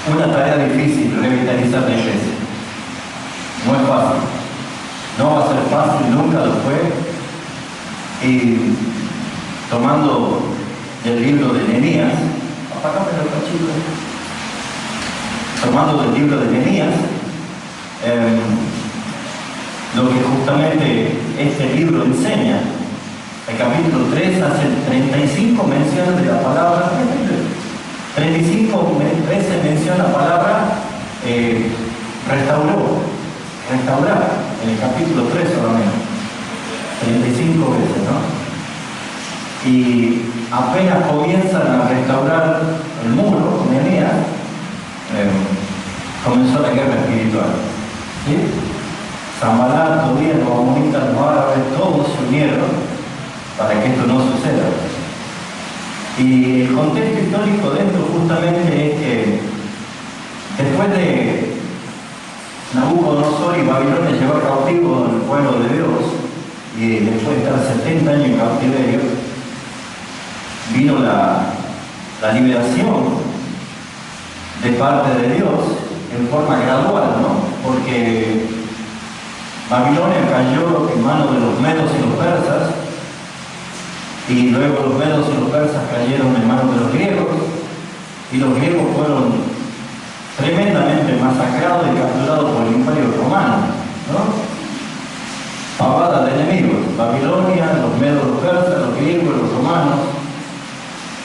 una tarea difícil revitalizar la iglesia. No es fácil. No va a ser fácil, nunca lo fue. Y tomando el libro de Nehemías, apágame los cachitos. Tomando del libro de Nehemías, lo que justamente este libro enseña, el capítulo 3 hace 35 menciones de la palabra, 35 veces menciona la palabra restaurar, en el capítulo 3 solamente, 35 veces, ¿no? Y apenas comienzan a restaurar el muro, Nehemías, comenzó la guerra espiritual. ¿Sí? Sanballat, Tobías, los amonitas, los árabes, todos se unieron para que esto no suceda. Y el contexto histórico de esto justamente es que después de Nabucodonosor y Babilonia llevar cautivo al pueblo de Dios, y después de estar 70 años en cautiverio, vino la liberación de parte de Dios en forma gradual, ¿no? Porque Babilonia cayó en manos de los medos y los persas, y luego los medos y los persas cayeron en manos de los griegos, y los griegos fueron tremendamente masacrados y capturados por el Imperio Romano, ¿no? Pavada de enemigos, Babilonia, los medos, los persas, los griegos, los romanos.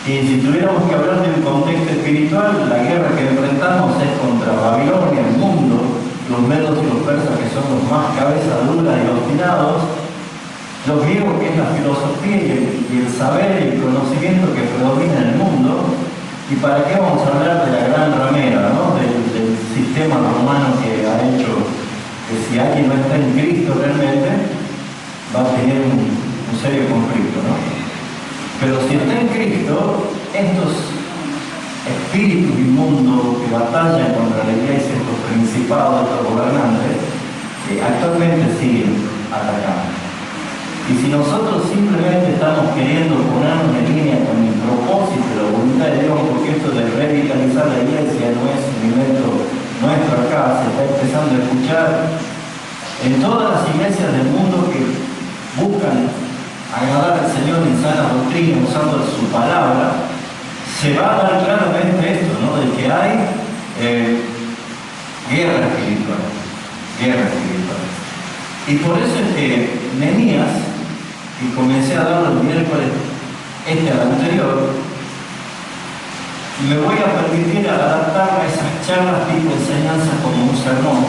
Y si tuviéramos que hablar de un contexto espiritual, la guerra que enfrentamos es contra Babilonia, el mundo, los medos y los persas, que son los más cabeza dura y obstinados, los griegos, que es la filosofía y el saber y el conocimiento que predomina en el mundo. ¿Y para qué vamos a hablar de la gran ramera, ¿no? del sistema romano que ha hecho que si alguien no está en Cristo realmente, va a tener un serio conflicto, ¿no? Pero si está en Cristo, estos espíritus inmundos que batallan contra la iglesia, estos principados, estos gobernantes, actualmente siguen atacando. Y si nosotros simplemente estamos queriendo ponernos en línea con el propósito de la voluntad de Dios, porque esto de revitalizar la iglesia no es un invento nuestro acá, se está empezando a escuchar en todas las iglesias del mundo que buscan agradar al Señor en sana doctrina, usando su palabra, se va a dar claramente esto, ¿no? De que hay guerra espiritual. Y por eso es que Nehemías, y comencé a darlo el miércoles al anterior, me voy a permitir adaptar a esas charlas tipo enseñanza como un sermón,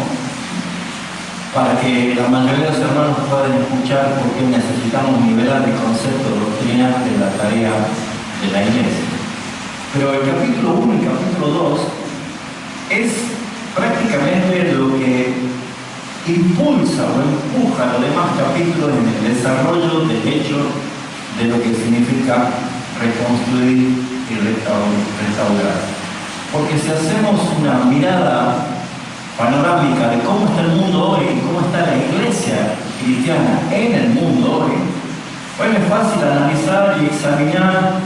para que la mayoría de los hermanos puedan escuchar, porque necesitamos nivelar el concepto doctrinal de la tarea de la iglesia. Pero el capítulo 1 y el capítulo 2 es prácticamente lo que impulsa o empuja los demás capítulos en el desarrollo del hecho de lo que significa reconstruir y restaurar. Porque si hacemos una mirada panorámica de cómo está el mundo hoy y cómo está la iglesia cristiana en el mundo hoy, bueno, es fácil analizar y examinar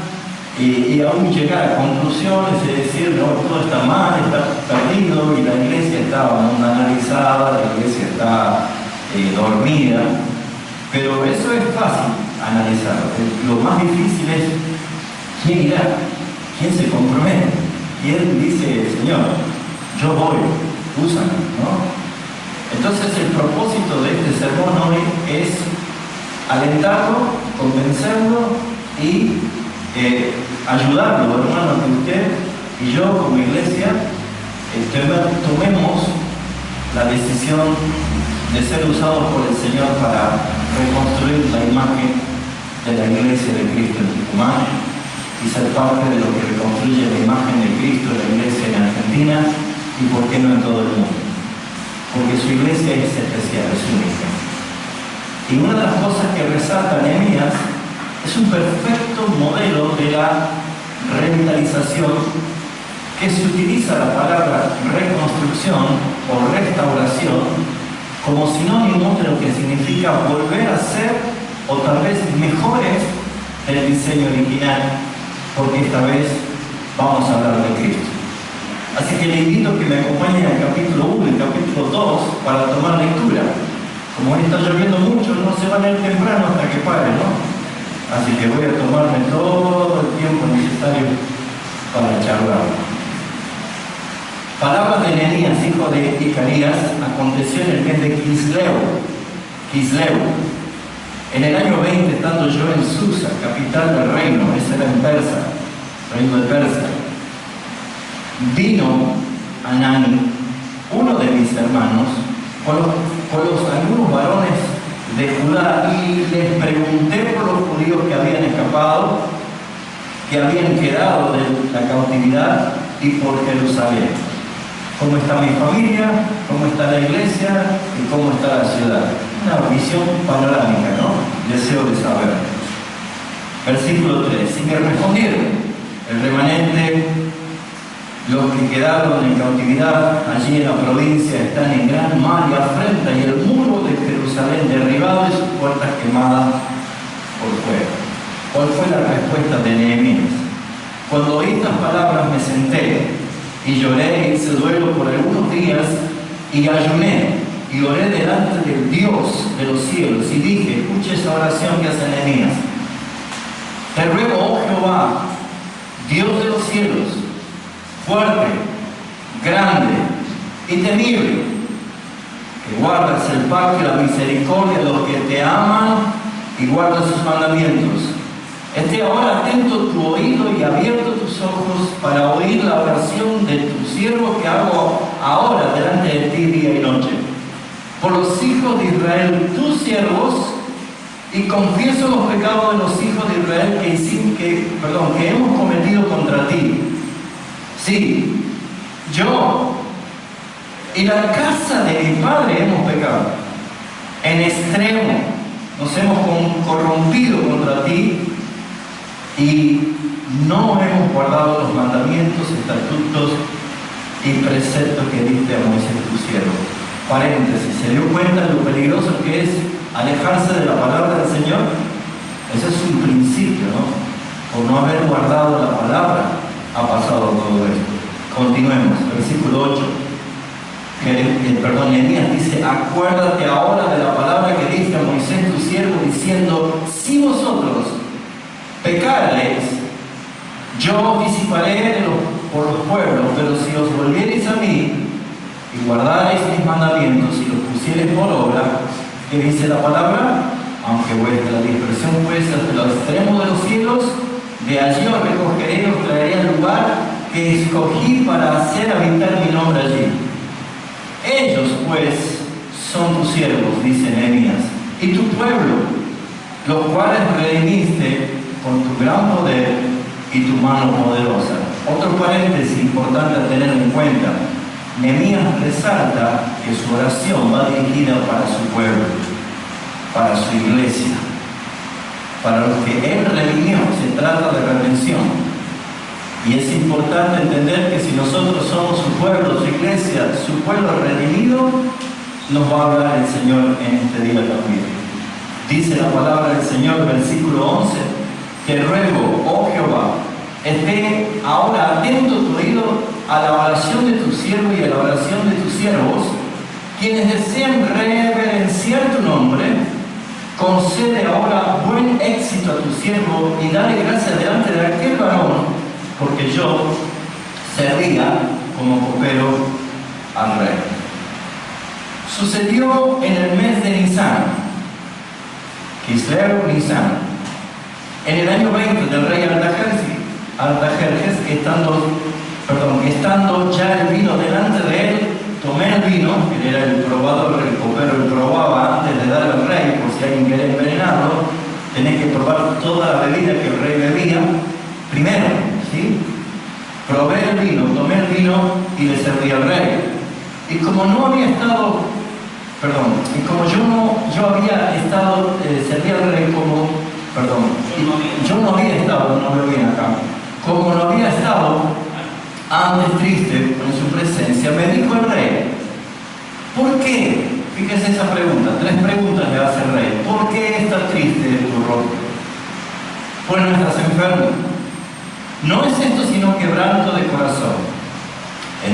y aún llegar a conclusiones y decir, no, todo está mal, está perdido, y la iglesia está analizada, la iglesia está dormida. Pero eso es fácil analizar. Lo más difícil es quién irá, quién se compromete. Y él dice, Señor, yo voy, úsame, ¿no? Entonces el propósito de este sermón hoy es alentarlo, convencerlo y ayudarlo, hermano, que usted y yo como iglesia tomemos la decisión de ser usados por el Señor para reconstruir la imagen de la iglesia de Cristo en Tucumán y ser parte de lo que reconstruye la imagen de Cristo en la iglesia en Argentina y por qué no en todo el mundo, porque su iglesia es especial, es única. Y una de las cosas que resalta Nehemías es un perfecto modelo de la revitalización, que se utiliza la palabra reconstrucción o restauración como sinónimo de lo que significa volver a ser, o tal vez mejores del diseño original, porque esta vez vamos a hablar de Cristo. Así que le invito a que me acompañen al capítulo 1 y capítulo 2 para tomar lectura. Como hoy está lloviendo mucho, no se van a ir temprano hasta que pare, ¿no? Así que voy a tomarme todo el tiempo necesario para charlar. Palabras de Nehemías, hijo de Icarías, aconteció en el mes de Kisleu. En el año 20, estando yo en Susa, capital del reino, ese era en Persia, reino de Persia, vino Anani, uno de mis hermanos, con algunos varones de Judá, y les pregunté por los judíos que habían escapado, que habían quedado de la cautividad, y por Jerusalén. ¿Cómo está mi familia? ¿Cómo está la iglesia? ¿Y cómo está la ciudad? Una visión panorámica, ¿no? Deseo de saber. Versículo 3. Y me respondieron: el remanente, los que quedaron en cautividad allí en la provincia, están en gran mal y afrenta, y el muro de Jerusalén derribado y sus puertas quemadas por fuego. ¿Cuál fue la respuesta de Nehemías? Cuando oí estas palabras me senté y lloré, hice duelo por algunos días, y ayuné y oré delante del Dios de los cielos, y dije: escuche esa oración que hace Nehemías. Te ruego, oh Jehová, Dios de los cielos, fuerte, grande y temible, que guardas el pacto y la misericordia de los que te aman y guardas sus mandamientos. Esté ahora atento tu oído y abierto tus ojos para oír la oración de tu siervo que hago ahora delante de ti día y noche, por los hijos de Israel, tus siervos, y confieso los pecados de los hijos de Israel que hemos cometido contra ti. Sí, yo y la casa de mi padre hemos pecado. En extremo nos hemos corrompido contra ti y no hemos guardado los mandamientos, estatutos y preceptos que diste a Moisés tu siervo. Paréntesis, ¿se dio cuenta de lo peligroso que es alejarse de la palabra del Señor? Ese es un principio, ¿no? Por no haber guardado la palabra ha pasado todo esto. Continuemos, versículo 8. Nehemías dice: acuérdate ahora de la palabra que diste a Moisés tu siervo, diciendo: si vosotros pecareis, yo os disiparé por los pueblos, pero si os volviereis a mí y guardareis mis mandamientos y los pusiereis por obra, ¿qué dice la palabra? Aunque vuestra dispersión fuese hasta los extremos de los cielos, de allí os recogeré y os traeré al lugar que escogí para hacer habitar mi nombre allí. Ellos pues son tus siervos, dice Nehemías, y tu pueblo, los cuales redimiste con tu gran poder y tu mano poderosa. Otro paréntesis importante a tener en cuenta: Nehemías resalta que su oración va dirigida para su pueblo, para su iglesia, para los que él redimió. Se trata de redención. Y es importante entender que si nosotros somos su pueblo, su iglesia, su pueblo redimido, nos va a hablar el Señor en este día también. Dice la palabra del Señor, versículo 11: te ruego, oh Jehová, esté ahora atento tu oído a la oración de tu siervo y a la oración de tus siervos, quienes desean reverenciar tu nombre. Concede ahora buen éxito a tu siervo y dale gracia delante de aquel varón, porque yo servía como copero al rey. Sucedió en el mes de Nisan, Kisleu Nisan, en el año 20 del rey Artajerjes, estando ya el vino delante de él, tomé el vino, que era el probador, el copero lo probaba antes de dar al rey, por si alguien quería envenenarlo, tenés que probar toda la bebida que el rey bebía primero, ¿sí? Probé el vino, tomé el vino y le serví al rey. Y como no había estado, yo había estado, serví al rey yo no había estado, no veo bien acá, como no había estado antes triste en su presencia, me dijo el rey: ¿por qué? Fíjese esa pregunta, 3 preguntas le hace el rey. ¿Por qué estás triste de tu rostro? Pues no estás enfermo. No es esto sino quebranto de corazón.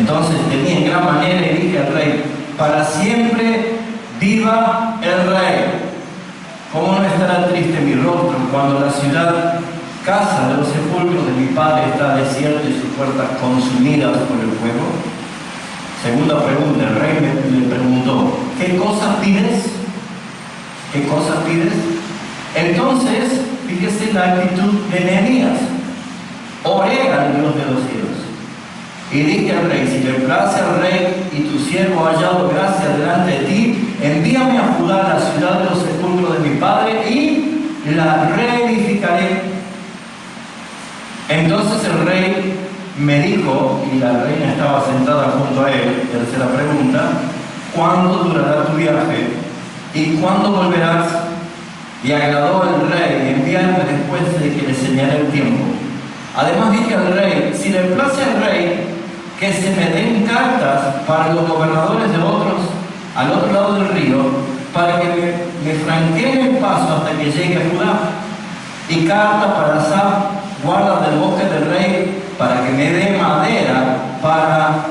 Entonces temí en gran manera y dije al rey: para siempre viva el rey. ¿Cómo no estará triste mi rostro cuando la ciudad, casa de los sepulcros de mi padre, está desierta y sus puertas consumidas por el fuego? Segunda pregunta, el rey le preguntó: ¿qué cosas pides? ¿Qué cosas pides? Entonces, fíjese la actitud de Nehemías: oré al Dios de los cielos y dije al rey: si le place al rey y tu siervo ha hallado gracia delante de ti, envíame a Judá, la ciudad de los sepulcros de mi padre, y la reedificaré. Entonces el rey me dijo, y la reina estaba sentada junto a él, tercera pregunta: ¿cuándo durará tu viaje? ¿Y cuándo volverás? Y agradó al rey enviarme después de que le señale el tiempo. Además dije al rey: si le place al rey, que se me den cartas para los gobernadores de otros al otro lado del río, para que me franqueen el paso hasta que llegue a Judá. Y carta para Asaf, guarda del bosque del rey, para que me dé madera para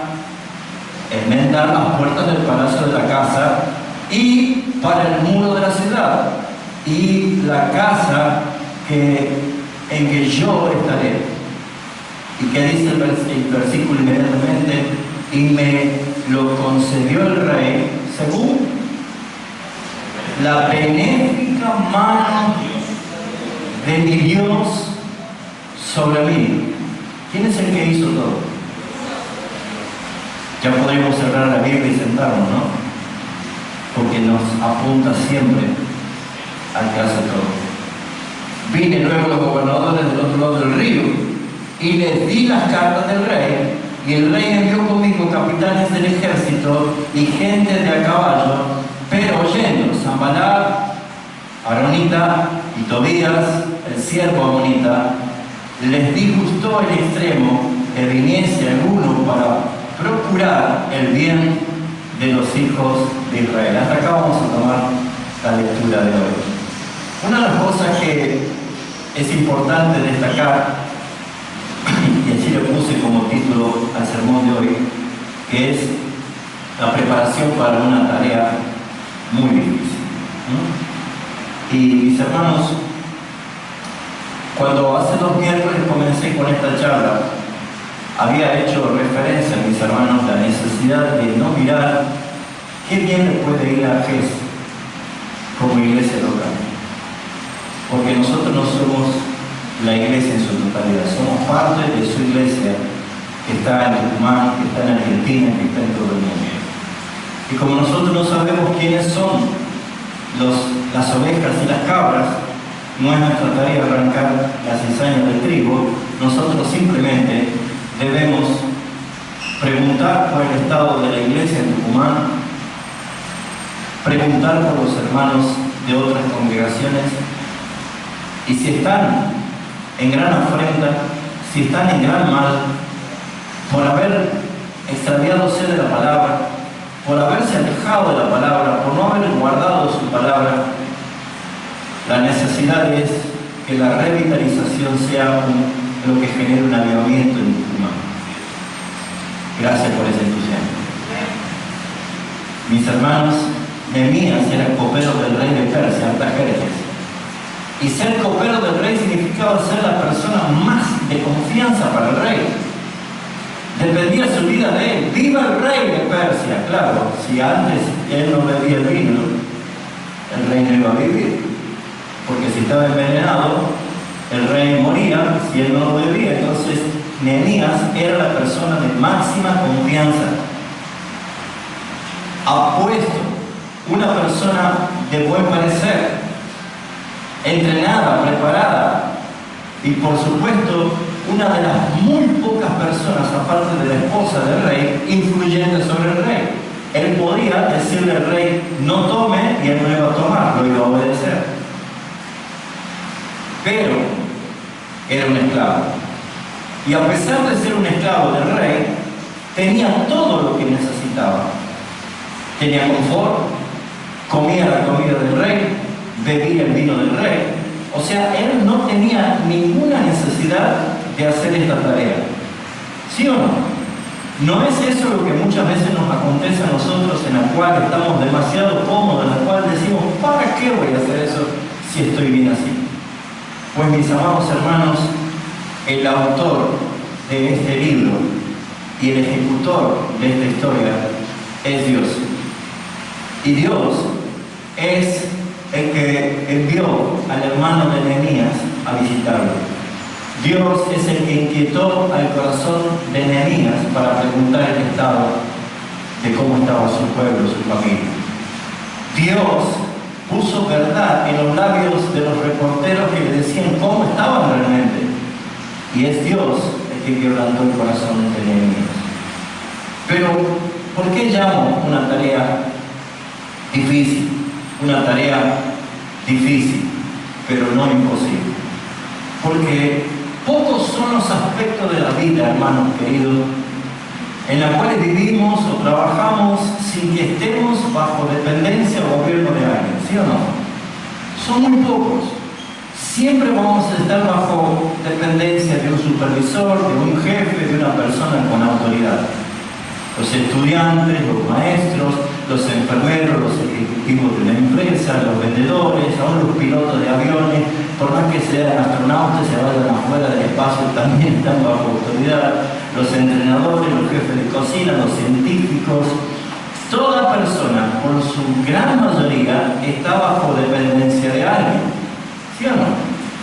enmendar las puertas del palacio de la casa y para el muro de la ciudad y la casa en que yo estaré. ¿Y qué dice el versículo inmediatamente? Y me lo concedió el rey según la benéfica mano de mi Dios sobre mí. ¿Quién es el que hizo todo? Ya podríamos cerrar la Biblia y sentarnos, ¿no? Porque nos apunta siempre al que hace todo. Vine luego los gobernadores del otro lado del río y les di las cartas del rey, y el rey envió conmigo capitanes del ejército y gente de a caballo, pero oyendo Sanballat, Aronita y Tobías, el siervo amonita, les disgustó en extremo que viniese alguno para procurar el bien de los hijos de Israel. Hasta acá vamos a tomar la lectura de hoy. Una de las cosas que es importante destacar, y así le puse como título al sermón de hoy, que es la preparación para una tarea muy difícil. Y mis hermanos, cuando hace 2 miércoles comencé con esta charla, había hecho referencia a mis hermanos la necesidad de no mirar qué bien le puede ir a GES como iglesia local. Porque nosotros no somos la iglesia en su totalidad, somos parte de su iglesia que está en Tucumán, que está en Argentina, que está en todo el mundo. Y como nosotros no sabemos quiénes son las ovejas y las cabras, no es nuestra tarea arrancar las cizañas del trigo. Nosotros simplemente debemos preguntar por el estado de la iglesia en Tucumán, preguntar por los hermanos de otras congregaciones, y si están en gran afrenta, si están en gran mal, por haber extraviadose de la palabra, por haberse alejado de la palabra, por no haber guardado su palabra, la necesidad es que la revitalización sea lo que genere un avivamiento en Tucumán. Gracias por ese entusiasmo. Mis hermanos, Nehemías era copero del rey de Persia, Artajerjes. Y ser copero del rey significaba ser la persona más de confianza para el rey. Dependía su vida de él. ¡Viva el rey de Persia! Claro, si antes él no bebía el vino, el rey no iba a vivir. Porque si estaba envenenado, el rey moría. Si él no lo bebía, entonces Nehemías era la persona de máxima confianza. Apuesto, una persona de buen parecer, entrenada, preparada, y por supuesto una de las muy pocas personas, aparte de la esposa del rey, influyente sobre el rey. Él podía decirle al rey: no tome, y él no iba a tomar, lo iba a obedecer. Pero era un esclavo, y a pesar de ser un esclavo del rey, tenía todo lo que necesitaba. Tenía confort, comía la comida del rey, bebía el vino del rey. O sea, él no tenía ninguna necesidad de hacer esta tarea. ¿Sí o no? ¿No es eso lo que muchas veces nos acontece a nosotros, en la cual estamos demasiado cómodos, en la cual decimos, ¿para qué voy a hacer eso si estoy bien así? Pues mis amados hermanos, el autor de este libro y el ejecutor de esta historia es Dios. Y Dios es el que envió al hermano de Nehemías a visitarlo. Dios es el que inquietó al corazón de Nehemías para preguntar el estado de cómo estaba su pueblo, su familia. Dios puso verdad en los labios de los reporteros que le decían cómo estaban realmente. Y es Dios el que quebrantó el corazón de Nehemías. Pero, ¿por qué llamo una tarea difícil? Una tarea difícil, pero no imposible. Porque pocos son los aspectos de la vida, hermanos queridos, en la cual vivimos o trabajamos sin que estemos bajo dependencia o gobierno de alguien, ¿sí o no? Son muy pocos. Siempre vamos a estar bajo dependencia de un supervisor, de un jefe, de una persona con autoridad. Los estudiantes, los maestros, los enfermeros, los ejecutivos de una empresa, los vendedores, aún los pilotos de aviones, por más que sean astronautas y se vayan afuera del espacio, también están bajo autoridad. Los entrenadores, los jefes de cocina, los científicos. Toda persona, por su gran mayoría, está bajo dependencia de alguien. ¿Sí o no?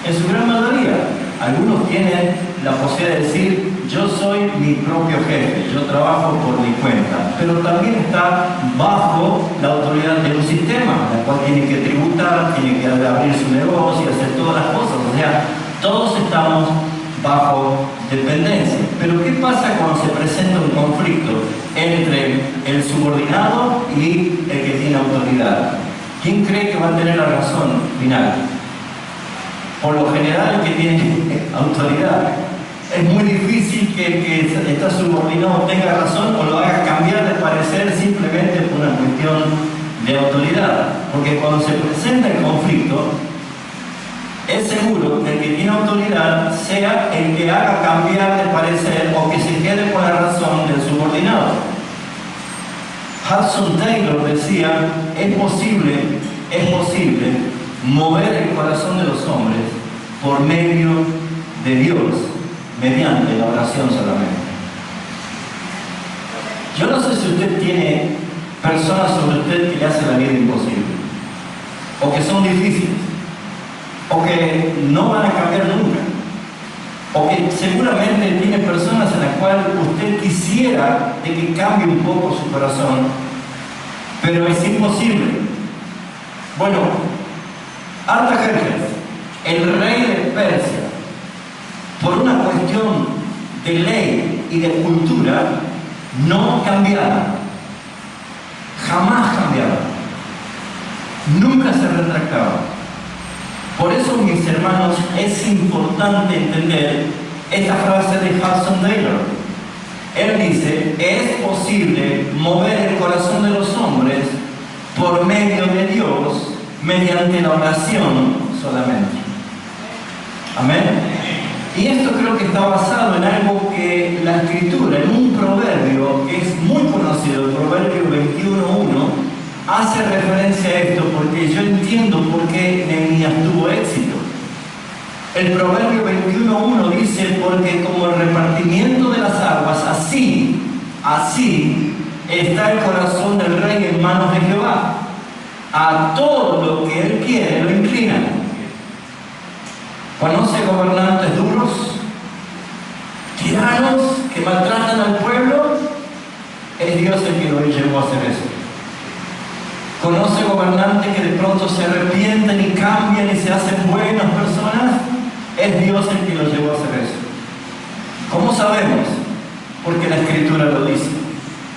En su gran mayoría. Algunos tienen la posibilidad de decir, yo soy mi propio jefe, yo trabajo por mi cuenta, pero también está bajo la autoridad de un sistema, en el cual tiene que tributar, tiene que abrir su negocio, hacer todas las cosas. O sea, todos estamos bajo dependencia. Pero ¿qué pasa cuando se presenta un conflicto entre el subordinado y el que tiene autoridad? ¿Quién cree que va a tener la razón final? Por lo general, el que tiene autoridad. Es muy difícil que el que está subordinado tenga razón o lo haga cambiar de parecer simplemente por una cuestión de autoridad. Porque cuando se presenta el conflicto, es seguro que el que tiene autoridad sea el que haga cambiar de parecer o que se quede con la razón del subordinado. Hudson Taylor decía, es posible mover el corazón de los hombres por medio de Dios, mediante la oración solamente. Yo no sé si usted tiene personas sobre usted que le hacen la vida imposible, o que son difíciles, o que no van a cambiar nunca, o que seguramente tiene personas en las cuales usted quisiera de que cambie un poco su corazón, pero es imposible. Bueno, Artajerjes, el rey de Persia, por una cuestión de ley y de cultura, no cambiaba. Jamás cambiaba. Nunca se retractaba. Por eso, mis hermanos, es importante entender esta frase de Hudson Taylor. Él dice, es posible mover el corazón de los hombres por medio de Dios, mediante la oración solamente. Amén. Y esto creo que está basado en algo que la Escritura, en un proverbio que es muy conocido, el Proverbio 21:1, hace referencia a esto, porque yo entiendo por qué Nehemías tuvo éxito. El Proverbio 21:1 dice, porque como el repartimiento de las aguas, así está el corazón del rey en manos de Jehová. A todo lo que él quiere lo inclina. ¿Conoce gobernantes duros? ¿Tiranos que maltratan al pueblo? Es Dios el que lo llevó a hacer eso. ¿Conoce gobernantes que de pronto se arrepienten y cambian y se hacen buenas personas? Es Dios el que lo llevó a hacer eso. ¿Cómo sabemos? Porque la Escritura lo dice.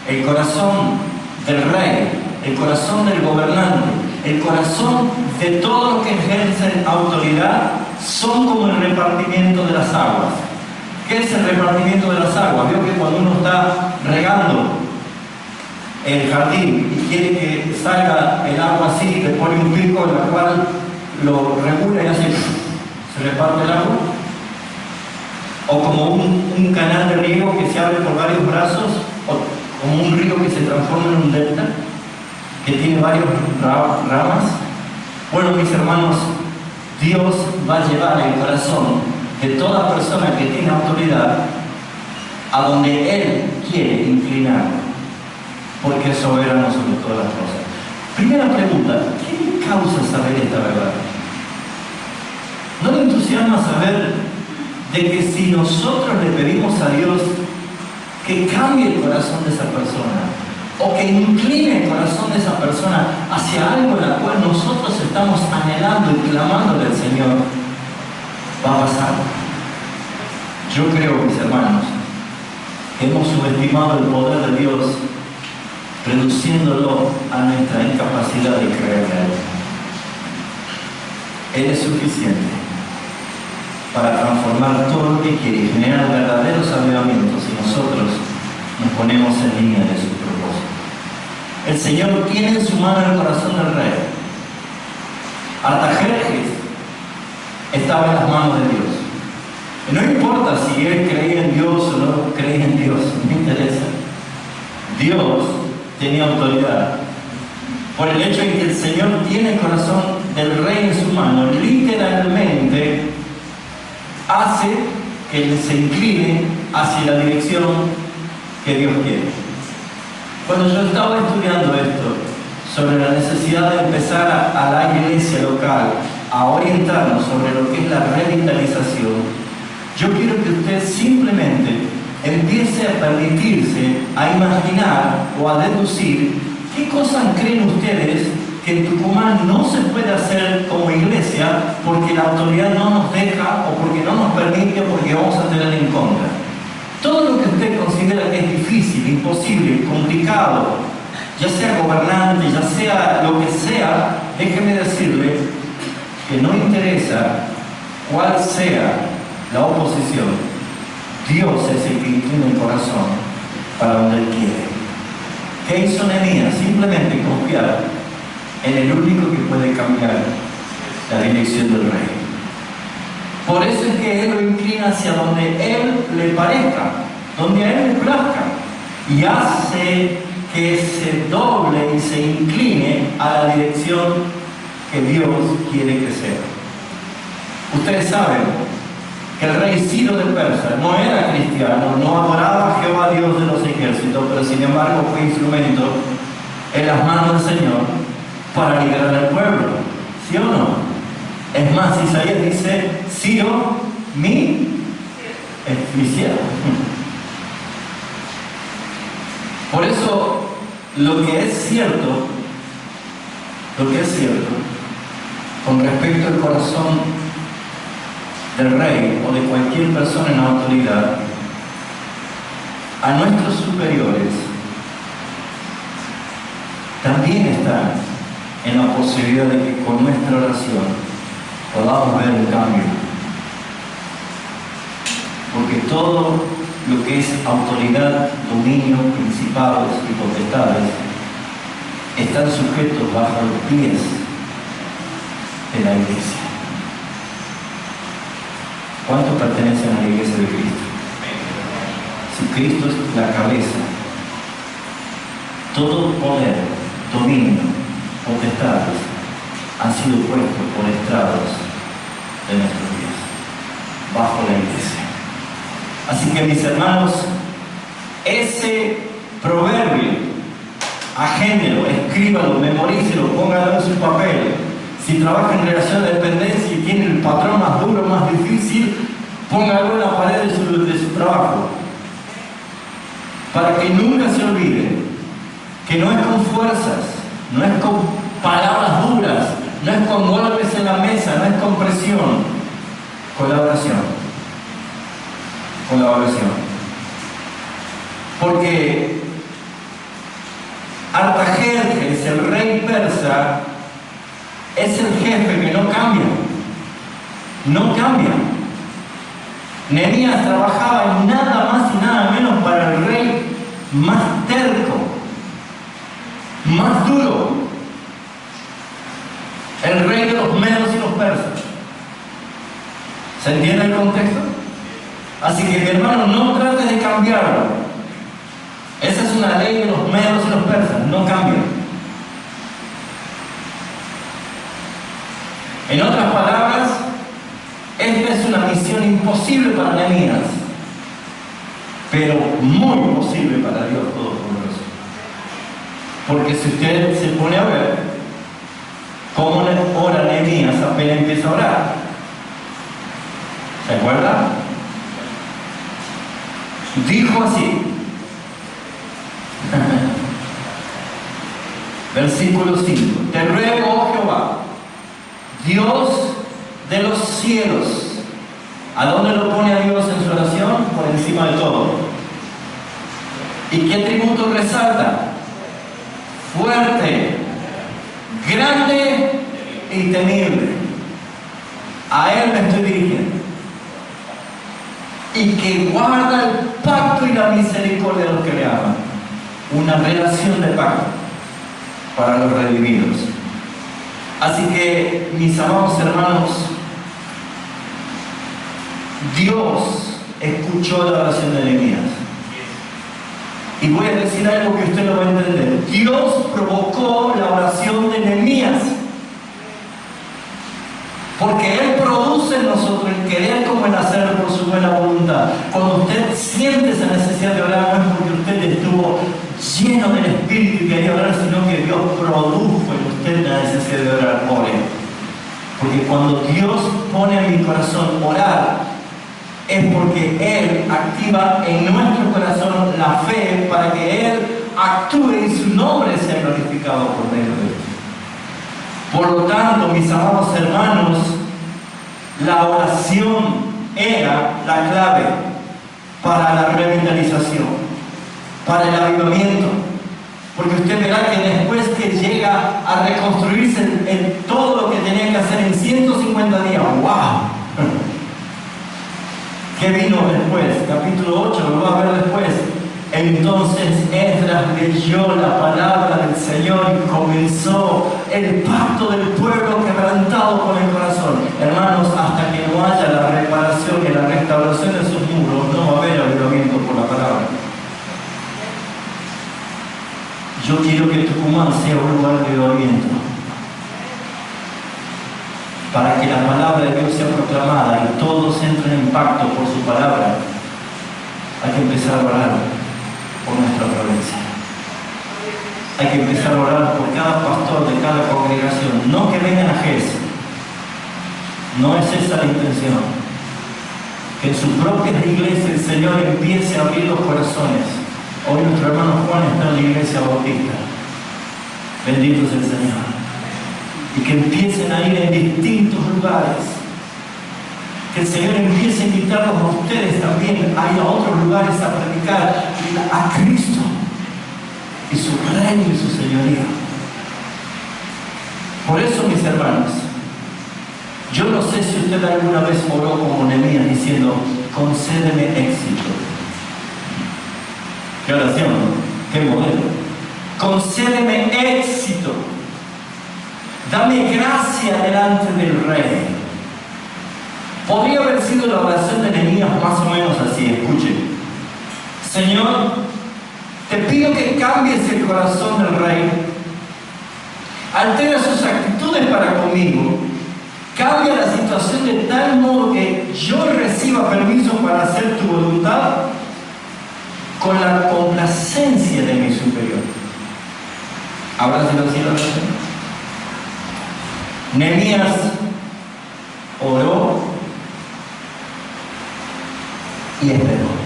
El corazón del rey, el corazón del gobernante, el corazón de todos los que ejercen autoridad son como el repartimiento de las aguas. ¿Qué es el repartimiento de las aguas? Veo que cuando uno está regando el jardín y quiere que salga el agua así, le pone un pico en el cual lo regula y hace, se reparte el agua. O como un canal de riego que se abre por varios brazos como un río que se transforma en un delta, que tiene varias ramas. Bueno, mis hermanos, Dios va a llevar el corazón de toda persona que tiene autoridad a donde Él quiere inclinarlo, porque es soberano sobre todas las cosas. Primera pregunta, ¿qué le causa saber esta verdad? ¿No le entusiasma saber de que si nosotros le pedimos a Dios que cambie el corazón de esa persona, o que incline el corazón de esa persona hacia algo en la cual nosotros estamos anhelando y clamándole al Señor, va a pasar? Yo creo, mis hermanos, que hemos subestimado el poder de Dios, reduciéndolo a nuestra incapacidad de creer en Él. Él es suficiente para transformar todo lo que quiere y generar verdaderos avivamientos si nosotros nos ponemos en línea de sus propósitos. El Señor tiene en su mano el corazón del rey. Artajerjes estaba en las manos de Dios. Y no importa si él creía en Dios o no creía en Dios, no me interesa. Dios tenía autoridad. Por el hecho de que el Señor tiene el corazón del rey en su mano, literalmente hace que se incline hacia la dirección que Dios quiere. Cuando yo estaba estudiando esto, sobre la necesidad de empezar a la iglesia local a orientarnos sobre lo que es la revitalización, yo quiero que usted simplemente empiece a permitirse a imaginar o a deducir qué cosas creen ustedes que en Tucumán no se puede hacer como iglesia porque la autoridad no nos deja o porque no nos permite o porque vamos a tener en contra. Todo lo que usted considera que es difícil, imposible, complicado, ya sea gobernante, ya sea lo que sea, déjeme decirle que no interesa cuál sea la oposición. Dios es el que inclina el corazón para donde Él quiere. ¿Qué hizo Nehemías? Simplemente confiar en el único que puede cambiar la dirección del rey. Por eso es que Él lo inclina hacia donde Él le parezca, donde a Él le plazca, y hace que se doble y se incline a la dirección que Dios quiere que sea. Ustedes saben que el rey Ciro de Persia no era cristiano, no adoraba a Jehová Dios de los ejércitos, pero sin embargo fue instrumento en las manos del Señor para liberar al pueblo. ¿Sí o no? Es más, Isaías dice, Ciro, mi siervo. Por eso, lo que es cierto, con respecto al corazón del rey o de cualquier persona en autoridad, a nuestros superiores también está en la posibilidad de que con nuestra oración podamos ver el cambio. Porque todo lo que es autoridad, dominio, principados y potestades están sujetos bajo los pies de la iglesia. ¿Cuántos pertenecen a la iglesia de Cristo? Si Cristo es la cabeza, todo poder, dominio, potestades han sido puestos por estrados de nuestros pies, bajo la iglesia. Así que, mis hermanos, ese proverbio, agéndelo, escríbalo, memorícelo, póngalo en su papel. Si trabaja en relación de dependencia y tiene el patrón más duro, más difícil, póngalo en la pared de su trabajo. Para que nunca se olvide que no es con fuerzas, no es con palabras duras, no es con golpes en la mesa, no es con presión, con la oración. Con la oración. Porque Artajerjes, el rey persa, es el jefe que no cambia. No cambia. Nehemías trabajaba en nada más y nada menos para el rey más terco, más duro. El rey de los medos y los persas. ¿Se entiende el contexto? Así que, mi hermano, no trate de cambiarlo. Esa es una ley de los medos y los persas, no cambia. En otras palabras, esta es una misión imposible para Nehemías, pero muy posible para Dios Todopoderoso. Porque si usted se pone a ver cómo ora Nehemías apenas empieza a orar, ¿se acuerda? Dijo así, versículo 5: te ruego, oh Jehová, Dios de los cielos. ¿A dónde lo pone a Dios en su oración? Por encima de todo. ¿Y qué tributo resalta? Fuerte, grande y temible. A Él me estoy dirigiendo. Y que guarda el pacto y la misericordia de los que le aman. Una relación de pacto para los redimidos. Así que, mis amados hermanos, Dios escuchó la oración de Nehemías. Y voy a decir algo que usted no va a entender. Dios provocó la oración de Nehemías. Porque Él produce en nosotros el querer como el hacer por su buena voluntad. Cuando usted siente esa necesidad de orar, no es porque usted estuvo lleno del Espíritu y quería orar, sino que Dios produjo en usted la necesidad de orar. Ore. Porque cuando Dios pone en mi corazón orar, es porque Él activa en nuestro corazón la fe para que Él actúe y su nombre sea glorificado por medio de Él. Por lo tanto, mis amados hermanos, la oración era la clave para la revitalización, para el avivamiento. Porque usted verá que después que llega a reconstruirse en todo lo que tenía que hacer en 150 días, ¡wow! ¿Qué vino después? Capítulo 8, lo va a ver después. Entonces Esdras leyó la palabra del Señor y comenzó el pacto del pueblo quebrantado con el corazón. Hermanos, hasta que no haya la reparación y la restauración de sus muros, no va a haber avivamiento por la palabra. Yo quiero que Tucumán sea un lugar de avivamiento, para que la palabra de Dios sea proclamada y todos entren en pacto por su palabra. Hay que empezar a orar por nuestra provincia. Hay que empezar a orar por cada pastor de cada congregación. No que vengan a GES. No es esa la intención. Que en su propia iglesia el Señor empiece a abrir los corazones. Hoy nuestro hermano Juan está en la iglesia bautista. Bendito es el Señor. Y que empiecen a ir en distintos lugares. Que el Señor empiece a invitarlos a ustedes también a ir a otros lugares a predicar a Cristo y su reino y su señoría. Por eso, mis hermanos, yo no sé si usted alguna vez oró como Nehemías diciendo: concédeme éxito. ¿Qué oración? ¿Qué modelo? Concédeme éxito. Dame gracia delante del rey. Podría haber sido la oración de Nehemías más o menos así. Escuchen: Señor, te pido que cambies el corazón del rey, altera sus actitudes para conmigo, cambia la situación de tal modo que yo reciba permiso para hacer tu voluntad con la complacencia de mi superior. ¿Habrá sido así la oración? Nehemías oró y esperó.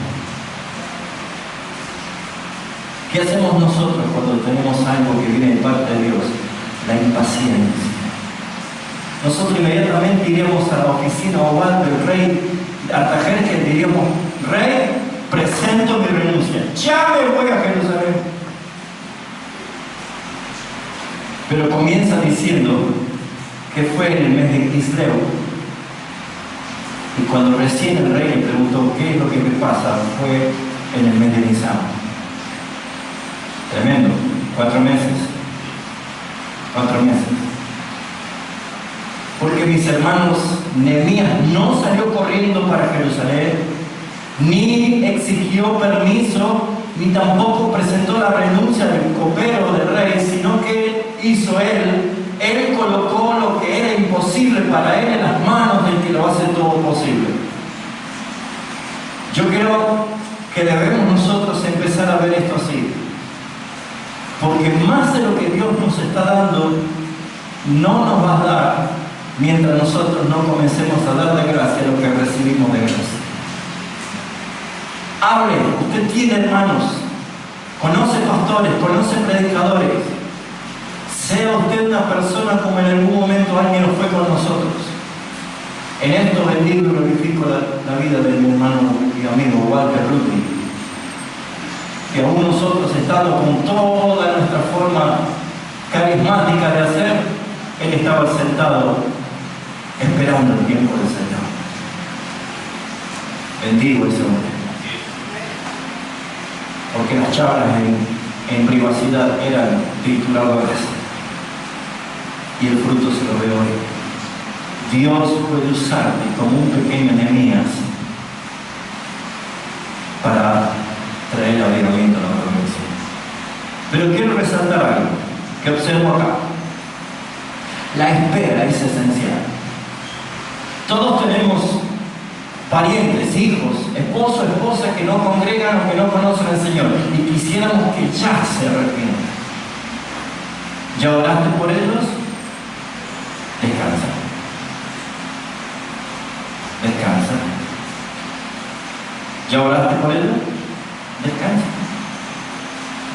¿Qué hacemos nosotros cuando tenemos algo que viene de parte de Dios? La impaciencia. Nosotros inmediatamente iremos a la oficina oval del rey Artajerjes y diríamos: rey, presento mi renuncia, ya me voy a Jerusalén. Pero comienza diciendo que fue en el mes de Kisleu, y cuando recién el rey le preguntó qué es lo que me pasa, fue en el mes de Nisan. Tremendo. 4 meses. 4 meses. Porque, mis hermanos, Nehemías no salió corriendo para Jerusalén, ni exigió permiso, ni tampoco presentó la renuncia del copero del rey, sino que hizo él colocó lo que era imposible para él en las manos del que lo hace todo posible. Yo creo que debemos nosotros empezar a ver esto así, porque más de lo que Dios nos está dando, no nos va a dar mientras nosotros no comencemos a dar de gracia lo que recibimos de gracia. Hable, usted tiene hermanos, conoce pastores, conoce predicadores. Sea usted una persona como en algún momento alguien lo fue con nosotros. En esto bendigo y glorifico la vida de mi hermano y amigo Walter Rudy, que aún nosotros, estando con toda nuestra forma carismática de hacer, él estaba sentado esperando el tiempo del Señor. Bendigo ese hombre, porque las charlas en privacidad eran trituradoras, y el fruto se lo ve hoy. Dios puede usarte como un pequeño Nehemías para traer avivamiento a la provincia. Pero quiero resaltar algo que observo acá. La espera es esencial. Todos tenemos parientes, hijos, esposos, esposas que no congregan o que no conocen al Señor y quisiéramos que ya se arrepientan. ¿Ya oraste por ellos? Descansa. Descansa. ¿Ya oraste por ellos? Descansa.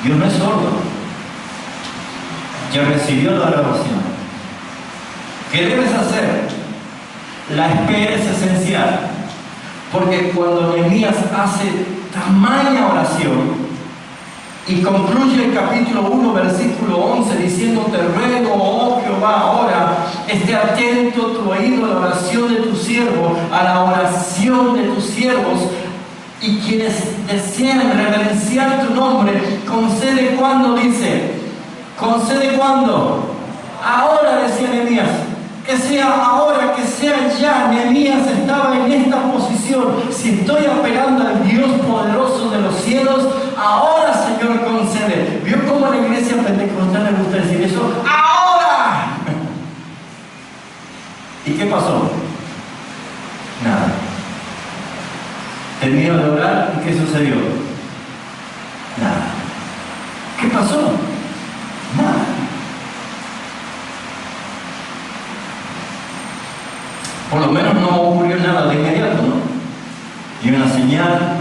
Dios no es sordo. Ya recibió la oración. ¿Qué debes hacer? La espera es esencial, porque cuando Nehemías hace tamaña oración y concluye el capítulo 1, versículo 11, diciendo: te ruego, oh Jehová, ahora esté atento tu oído a la oración de tu siervo, a la oración de tus siervos, y quienes desean reverenciar tu nombre, concede cuando, dice, concede cuando. Ahora, decía Nehemías, que sea ahora, que sea ya. Nehemías estaba en esta posición. Si estoy apelando al Dios poderoso de los cielos, ahora, Señor, concede. ¿Vio cómo a la iglesia pentecostal le gusta decir eso? ¡Ahora! ¿Y qué pasó? Nada. Terminó de orar y ¿qué sucedió? Nada. ¿Qué pasó? Nada. Por lo menos no ocurrió nada de inmediato, ¿no? Ni una señal,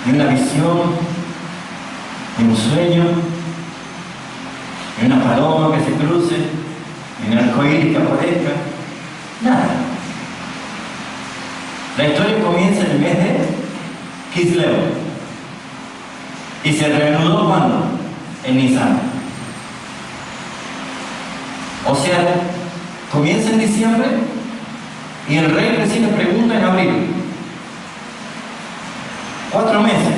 ni una visión, ni un sueño, ni una paloma que se cruce, ni un arcoíris que aparezca, nada. La historia comienza en el mes de Kislev y se reanudó ¿cuándo? En Nisan. O sea, comienza en diciembre y el rey recién le pregunta en abril. 4 meses.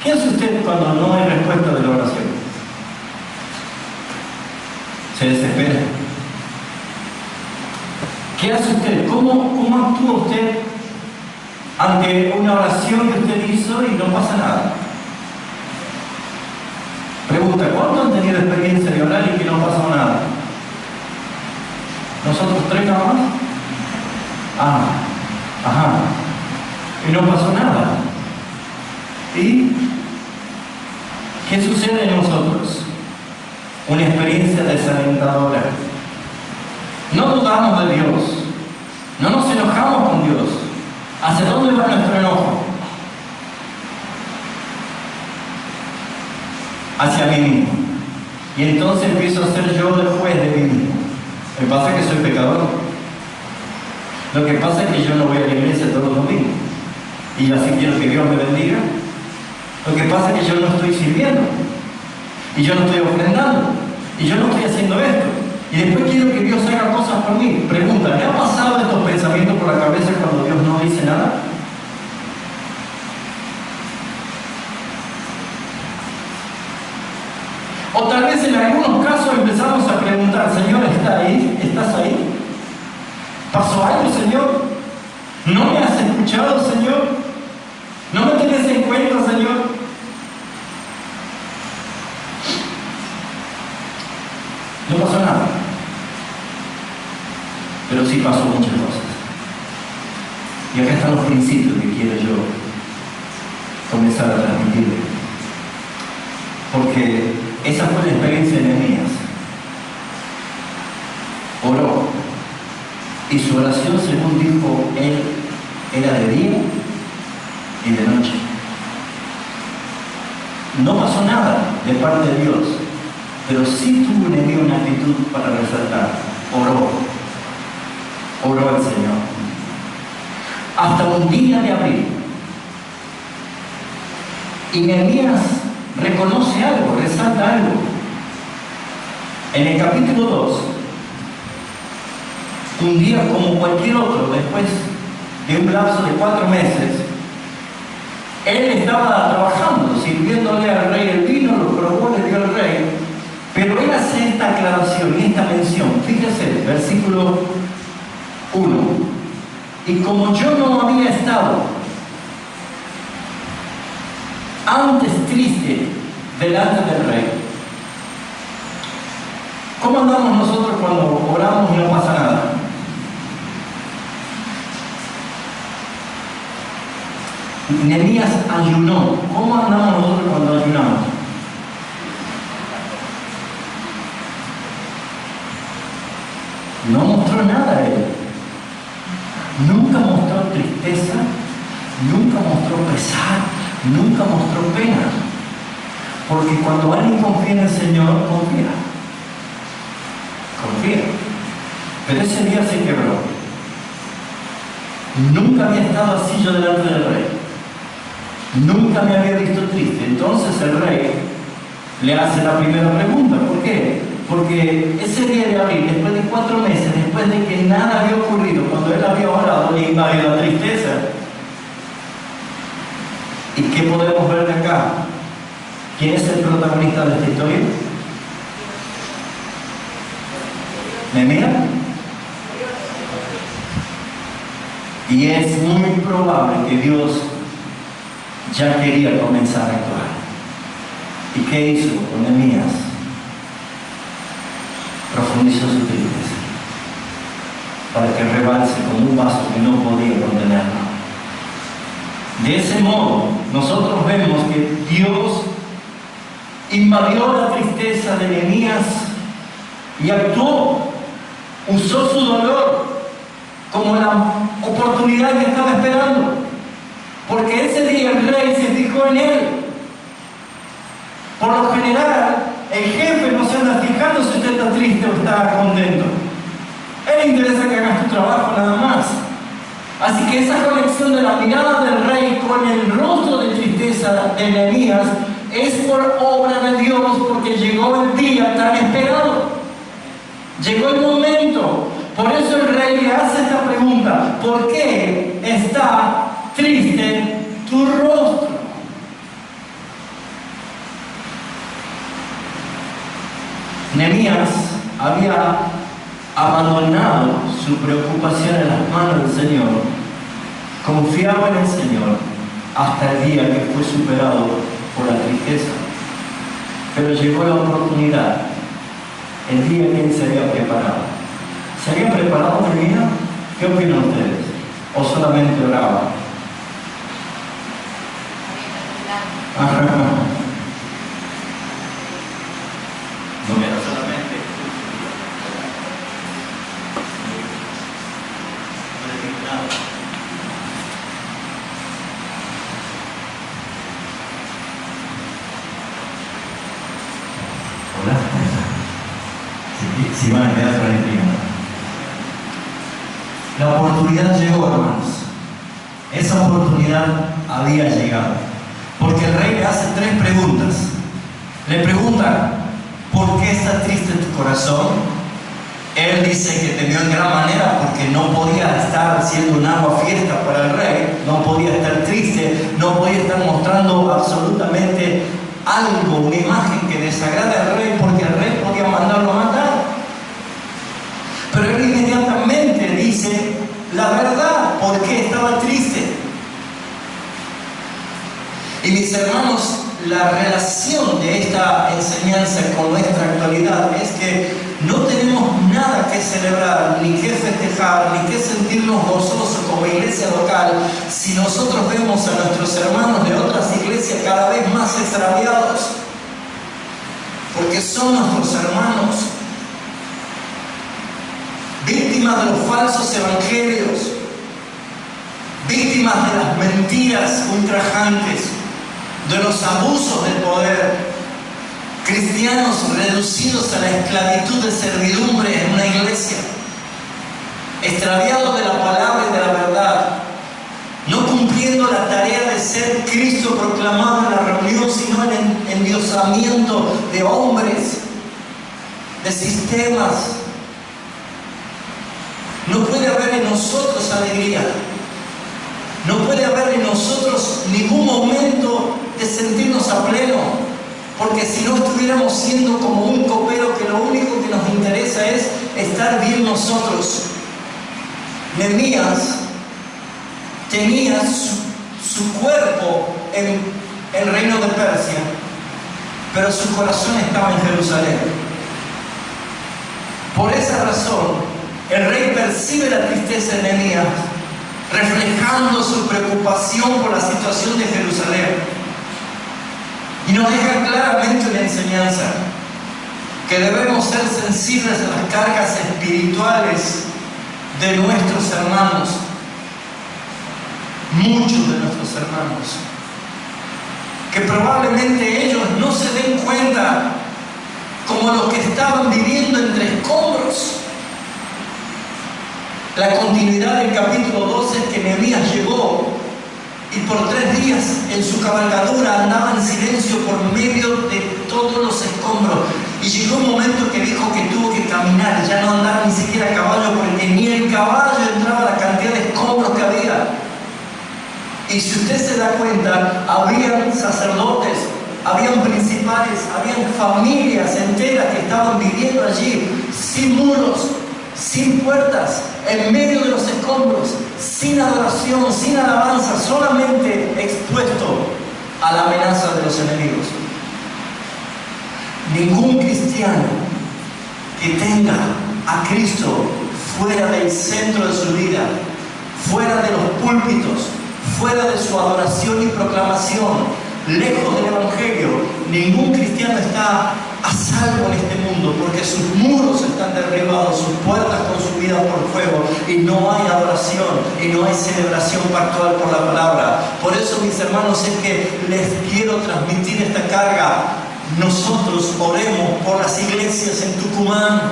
¿Qué hace usted cuando no hay respuesta de la oración? Se desespera. ¿Qué hace usted? ¿Cómo actúa usted ante una oración que usted hizo y no pasa nada? Pregunta: ¿cuántos han tenido experiencia de orar y que no pasó nada? ¿Nosotros 3 nada más? Ajá. Y no pasó nada. ¿Y qué sucede en nosotros? Una experiencia desalentadora. No dudamos de Dios. No nos enojamos con Dios. ¿Hacia dónde va nuestro enojo? Hacia mí mismo. Y entonces empiezo a ser yo el juez de mí mismo. Me pasa que soy pecador. Lo que pasa es que yo no voy a la iglesia todos los domingos. Y así quiero que Dios me bendiga. Lo que pasa es que yo no estoy sirviendo. Y yo no estoy ofrendando. Y yo no estoy haciendo esto. Y después quiero que Dios haga cosas por mí. Pregunta: ¿le ha pasado estos pensamientos por la cabeza cuando Dios no dice nada? O tal vez en algunos casos empezamos a preguntar: Señor, ¿está ahí? ¿Estás ahí? ¿Pasó algo, Señor? ¿No me has escuchado, Señor? ¿No me tenés en cuenta, Señor? No pasó nada. Pero sí pasó muchas cosas. Y acá están los principios que quiero yo comenzar a transmitir. Porque esa fue la experiencia de Nehemías. Oró. Y su oración, según dijo él, era de día y de noche. No pasó nada de parte de Dios, pero sí tuvo Nehemías una actitud para resaltar. Oró. Oró al Señor. Hasta un día de abril. Y Nehemías reconoce algo, resalta algo. En el capítulo 2, un día como cualquier otro, después de un lapso de 4 meses, él estaba trabajando, sirviéndole al rey el vino, lo probó, le dio al rey, pero él hace esta aclaración y esta mención. Fíjese, versículo 1. Y como yo no había estado antes triste delante del rey. ¿Cómo andamos nosotros cuando oramos y no pasa nada? Nehemías ayunó. ¿Cómo andamos nosotros cuando ayunamos? No mostró nada él. Nunca mostró tristeza, nunca mostró pesar, nunca mostró pena. Porque cuando alguien confía en el Señor, confía. Confía. Pero ese día se quebró. Nunca había estado así yo delante del rey. Nunca me había visto triste. Entonces el rey le hace la primera pregunta. ¿Por qué? Porque ese día de abril, después de 4 meses, después de que nada había ocurrido, cuando él había orado, le invadió la tristeza. ¿Y qué podemos ver de acá? ¿Quién es el protagonista de esta historia? ¿Nehemías? Y es muy probable que Dios ya quería comenzar a actuar. ¿Y qué hizo con Nehemías? Profundizó su tristeza para que rebalse como un vaso que no podía contenerlo. De ese modo, nosotros vemos que Dios invadió la tristeza de Nehemías y actuó, usó su dolor como la oportunidad que estaba esperando, porque ese día el rey se fijó en él. Por lo general, el jefe no se anda fijando si usted está triste o está contento. A él le interesa que hagas tu trabajo nada más. Así que esa conexión de la mirada del rey con el rostro de tristeza de Nehemías es por obra de Dios, porque llegó el día tan esperado. Llegó el momento. Por eso el rey le hace esta pregunta: ¿por qué está triste tu rostro? Nehemías había abandonado su preocupación en las manos del Señor, confiaba en el Señor hasta el día que fue superado por la tristeza. Pero llegó la oportunidad, el día que él se había preparado. ¿Se había preparado, Nehemías? ¿Qué opinan ustedes? ¿O solamente oraba? No era solamente. Hola. Si van a quedar tranquilos. La oportunidad llegó, hermanos. Esa oportunidad había llegado. Porque el rey le hace 3 preguntas. Le pregunta: ¿por qué está triste tu corazón? Él dice que temió en gran manera porque no podía estar haciendo un agua fiesta para el rey, no podía estar triste, no podía estar mostrando absolutamente algo, una imagen que desagrade al rey, porque el rey podía mandarlo a matar. Pero él inmediatamente dice la verdad, por qué estaba triste. mis hermanos, la relación de esta enseñanza con nuestra actualidad es que no tenemos nada que celebrar, ni que festejar, ni que sentirnos gozosos como iglesia local si nosotros vemos a nuestros hermanos de otras iglesias cada vez más extraviados, porque son nuestros hermanos, víctimas de los falsos evangelios, víctimas de las mentiras ultrajantes, de los abusos del poder, cristianos reducidos a la esclavitud de servidumbre en una iglesia, extraviados de la palabra y de la verdad, no cumpliendo la tarea de ser Cristo proclamado en la reunión, sino en el endiosamiento de hombres, de sistemas. No puede haber en nosotros alegría. No puede haber en nosotros ningún momento de sentirnos a pleno, porque si no estuviéramos siendo como un copero que lo único que nos interesa es estar bien nosotros. Nehemías tenía su cuerpo en el reino de Persia, pero su corazón estaba en Jerusalén. Por esa razón, el rey percibe la tristeza de Nehemías, reflejando su preocupación por la situación de Jerusalén. Y nos deja claramente una enseñanza, que debemos ser sensibles a las cargas espirituales de nuestros hermanos, muchos de nuestros hermanos, que probablemente ellos no se den cuenta como los que estaban viviendo entre escombros. La continuidad del capítulo 12 es que Nehemías llegó y por 3 días en su cabalgadura andaba en silencio por medio de todos los escombros. Y llegó un momento que dijo que tuvo que caminar, ya no andaba ni siquiera a caballo, porque ni el caballo entraba a la cantidad de escombros que había. Y si usted se da cuenta, habían sacerdotes, habían principales, habían familias enteras que estaban viviendo allí, sin muros, sin puertas, en medio de los escombros, sin adoración, sin alabanza, solamente expuesto a la amenaza de los enemigos. Ningún cristiano que tenga a Cristo fuera del centro de su vida, fuera de los púlpitos, fuera de su adoración y proclamación, lejos del Evangelio, ningún cristiano está a salvo en este mundo, porque sus muros están derribados, sus puertas consumidas por fuego, y no hay adoración y no hay celebración pactual por la palabra. Por eso, mis hermanos, es que les quiero transmitir esta carga. Nosotros oremos por las iglesias en Tucumán.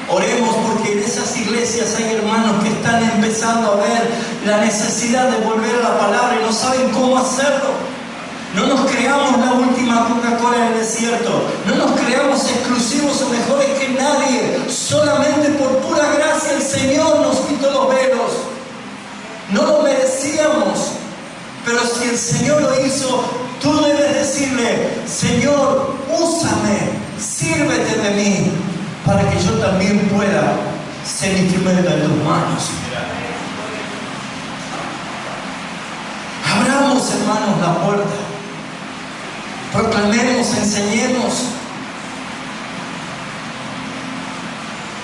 Oremos porque en esas iglesias hay hermanos que están empezando a ver la necesidad de volver a la palabra y no saben cómo hacerlo. No nos creamos la última Coca-Cola en el desierto. No nos creamos exclusivos o mejores que nadie. Solamente por pura gracia el Señor nos quitó los velos. No lo merecíamos. Pero si el Señor lo hizo, tú debes decirle: Señor, úsame, sírvete de mí, para que yo también pueda ser instrumento en tus manos. Abramos, hermanos, la puerta. Proclamemos, enseñemos.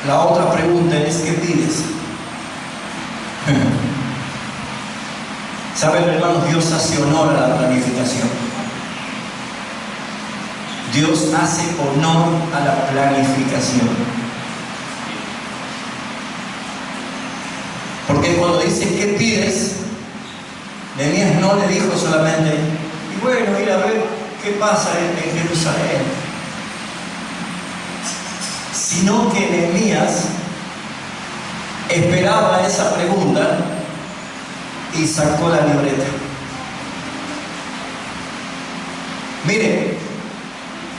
La otra pregunta es: ¿qué pides? Saben, hermanos, Dios hace honor a la planificación. Dios hace honor a la planificación. Porque cuando dice ¿qué pides?, Nehemías no le dijo solamente: y bueno, ir a ver qué pasa en Jerusalén, sino que Nehemías esperaba esa pregunta y sacó la libreta. Mire,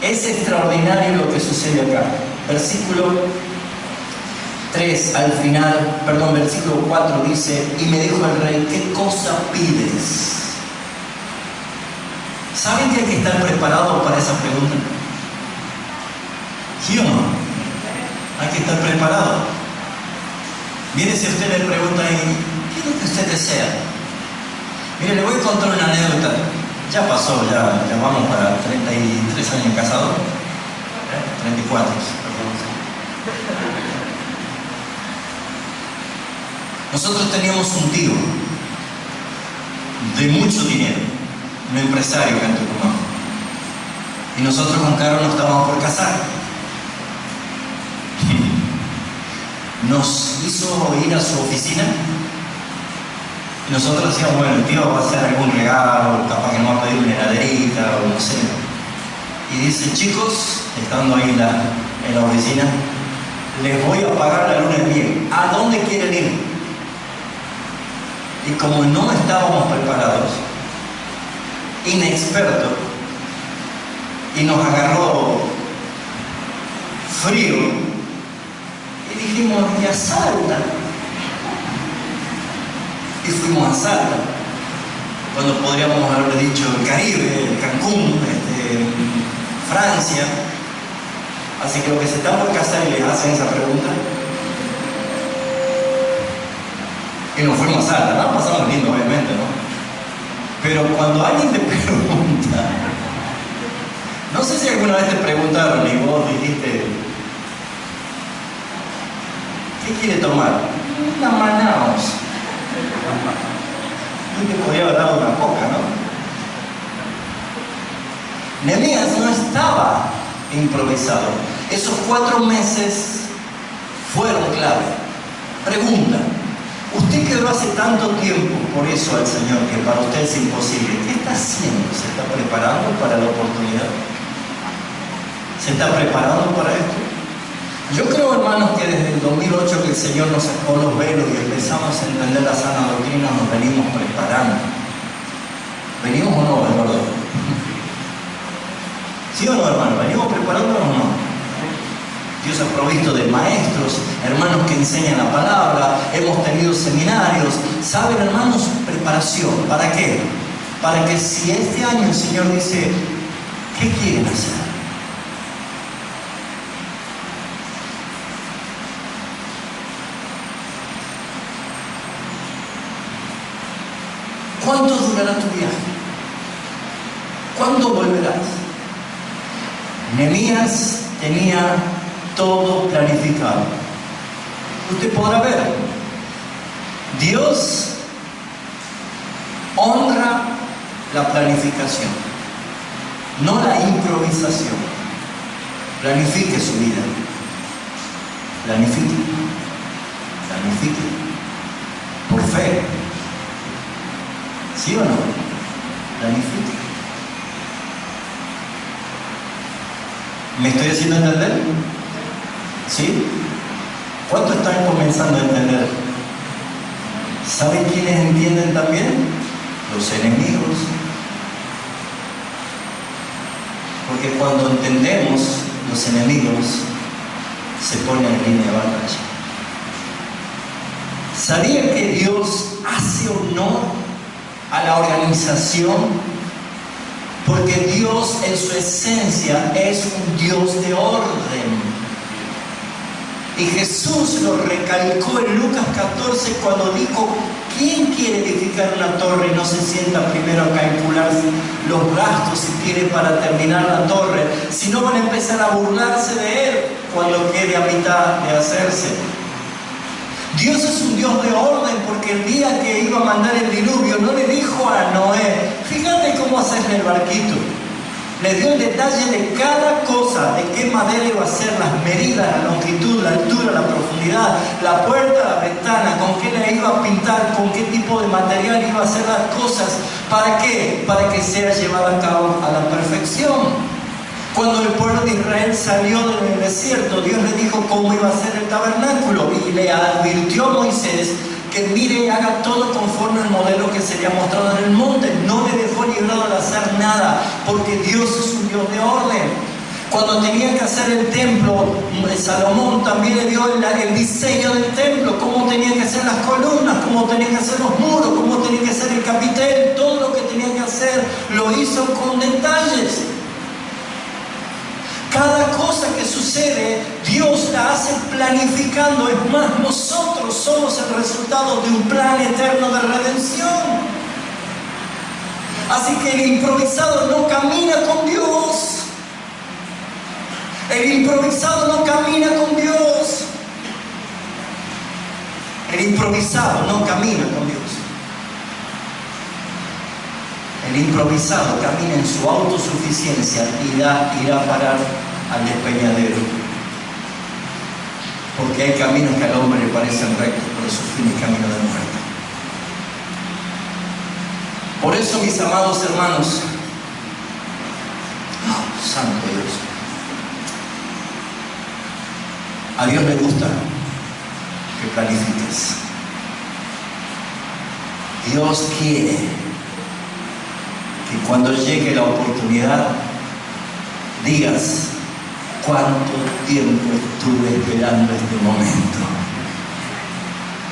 es extraordinario lo que sucede acá. Versículo 3 al final, versículo 4 dice: y me dijo el rey, ¿qué cosa pides? ¿Saben que hay que estar preparado para esa pregunta? ¿Sí o no? Hay que estar preparado. Mire, si usted le pregunta: ¿qué es lo que usted desea? Mire, le voy a contar una anécdota. Ya pasó, ya vamos para 33 años casados. 34, perdón. Nosotros teníamos un tío de mucho dinero, un empresario acá en Tucumán. Y nosotros con Caro nos estábamos por casar. Nos hizo ir a su oficina y nosotros decíamos, bueno, el tío va a hacer algún regalo, capaz que nos va a pedir una heladerita o no sé. Y dice, chicos, estando ahí en la oficina, les voy a pagar la luna de miel. ¿A dónde quieren ir? Y como no estábamos preparados, inexpertos, y nos agarró frío, y dijimos, ¿y a Salta? Y fuimos a Salta, cuando podríamos haber dicho el Caribe, Cancún, Francia. Así que los que se están por casar y les hacen esa pregunta, y nos fuimos a Salta, ¿no? Pasamos lindo, obviamente, ¿no? Pero cuando alguien te pregunta, no sé si alguna vez te preguntaron y vos dijiste, ¿qué quiere tomar? Una Manaos. Y te podría haber dado una coca, ¿no? Nehemías no estaba improvisado. Esos 4 meses fueron clave. Pregunta, usted quedó hace tanto tiempo por eso al Señor que para usted es imposible. ¿Qué está haciendo? ¿Se está preparando para la oportunidad? ¿Se está preparando para esto? Yo creo, hermanos, que desde el 2008 que el Señor nos sacó los velos y empezamos a entender la sana doctrina, nos venimos preparando. ¿Venimos o no, Eduardo? ¿Sí o no, hermano? ¿Venimos preparándonos o no? Dios ha provisto de maestros, hermanos que enseñan la palabra, hemos tenido seminarios. ¿Saben, hermanos? Preparación. ¿Para qué? Para que si este año el Señor dice, ¿qué quieren hacer? ¿Cuánto durará tu viaje? ¿Cuándo volverás? Nehemías tenía todo planificado. Usted podrá ver, Dios honra la planificación, no la improvisación. Planifique su vida. Planifique. Planifique. Por fe. ¿Sí o no? Planifique. ¿Me estoy haciendo entender? ¿Sí? ¿Cuántos están comenzando a entender? ¿Saben quiénes entienden también? Los enemigos. Porque cuando entendemos, los enemigos se ponen en línea de batalla. ¿Sabía que Dios hace honor a la organización? Porque Dios en su esencia es un Dios de orden. Y Jesús lo recalcó en Lucas 14 cuando dijo, ¿quién quiere edificar una torre y no se sienta primero a calcular los gastos si tiene para terminar la torre? Si no van a empezar a burlarse de él cuando quede a mitad de hacerse. Dios es un Dios de orden porque el día que iba a mandar el diluvio no le dijo a Noé, fíjate cómo hacer el barquito. Le dio el detalle de cada cosa, de qué madera iba a ser, las medidas, la longitud, la altura, la profundidad, la puerta, la ventana, con qué le iba a pintar, con qué tipo de material iba a hacer las cosas. ¿Para qué? Para que sea llevada a cabo a la perfección. Cuando el pueblo de Israel salió del desierto, Dios le dijo cómo iba a ser el tabernáculo y le advirtió a Moisés que mire y haga todo conforme al modelo que se le ha mostrado en el monte. No le dejó librado de hacer nada, porque Dios es un Dios de orden. Cuando tenía que hacer el templo, Salomón también le dio el diseño del templo, cómo tenían que ser las columnas, cómo tenían que ser los muros, cómo tenía que ser el capitel, todo lo que tenía que hacer lo hizo con detalles. Cada cosa que sucede, Dios la hace planificando. Es más, nosotros somos el resultado de un plan eterno de redención. Así que el improvisado no camina con Dios. El improvisado no camina con Dios. El improvisado no camina con Dios. El improvisado camina en su autosuficiencia y irá a parar al despeñadero. Porque hay caminos que al hombre le parecen rectos, pero su fin es camino de muerte. Por eso, mis amados hermanos, santo Dios, a Dios le gusta que planifiques. Dios quiere que cuando llegue la oportunidad digas: ¿cuánto tiempo estuve esperando este momento?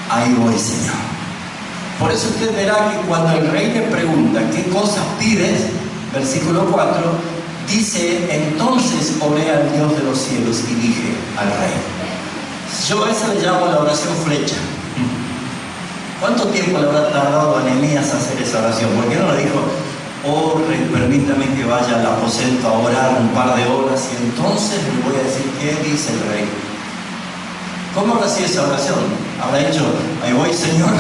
Ahí voy, Señor. Por eso usted verá que cuando el rey le pregunta qué cosas pides, versículo 4, dice: entonces oré al Dios de los cielos y dije al rey. Yo a esa le llamo la oración flecha. ¿Cuánto tiempo le habrá tardado a Nehemías hacer esa oración? ¿Por qué no le dijo: oh rey, permítame que vaya al aposento a orar un par de horas y entonces le voy a decir qué dice el rey? ¿Cómo habrá sido esa oración? ¿Habrá dicho: ahí voy, Señor?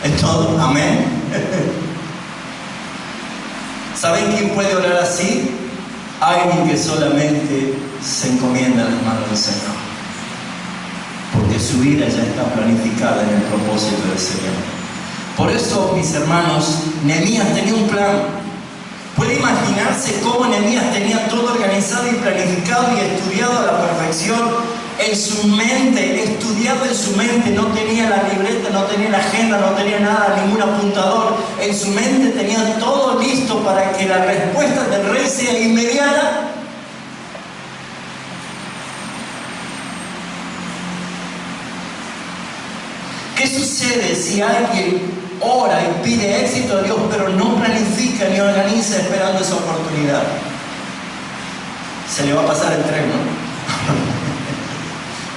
Es todo, amén? ¿Saben quién puede orar así? Alguien que solamente se encomienda a las manos del Señor, porque su vida ya está planificada en el propósito del Señor. Por eso, mis hermanos, Nehemías tenía un plan. Puede imaginarse cómo Nehemías tenía todo organizado y planificado y estudiado a la perfección en su mente, estudiado en su mente. No tenía la libreta, no tenía la agenda, no tenía nada, ningún apuntador. En su mente tenía todo listo para que la respuesta del rey sea inmediata. ¿Qué sucede si alguien ora y pide éxito a Dios, pero no planifica ni organiza esperando esa oportunidad? Se le va a pasar el tren, ¿no?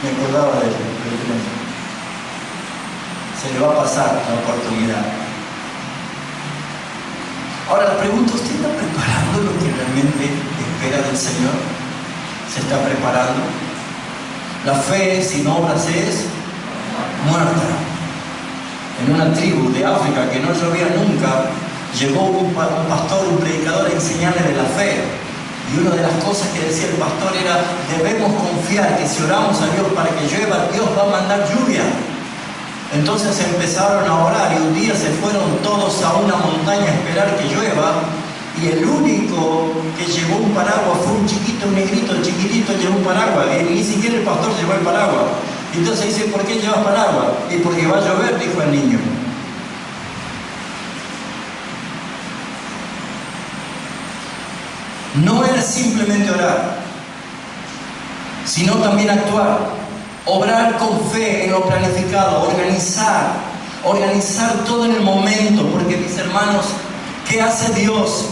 Me acordaba del tren. Se le va a pasar la oportunidad. Ahora la pregunta: ¿usted está preparando lo que realmente espera del Señor? ¿Se está preparando? La fe sin obras es muerta. En una tribu de África que no llovía nunca, llegó un pastor, un predicador a enseñarle de la fe. Y una de las cosas que decía el pastor era: debemos confiar que si oramos a Dios para que llueva, Dios va a mandar lluvia. Entonces empezaron a orar y un día se fueron todos a una montaña a esperar que llueva. Y el único que llevó un paraguas fue un chiquito, un negrito, chiquitito, llevó un paraguas. Y ni siquiera el pastor llevó el paraguas. Entonces dice: ¿por qué llevas paraguas? Y porque va a llover, dijo el niño. No era simplemente orar, sino también actuar. Obrar con fe en lo planificado, organizar todo en el momento. Porque, mis hermanos, ¿qué hace Dios?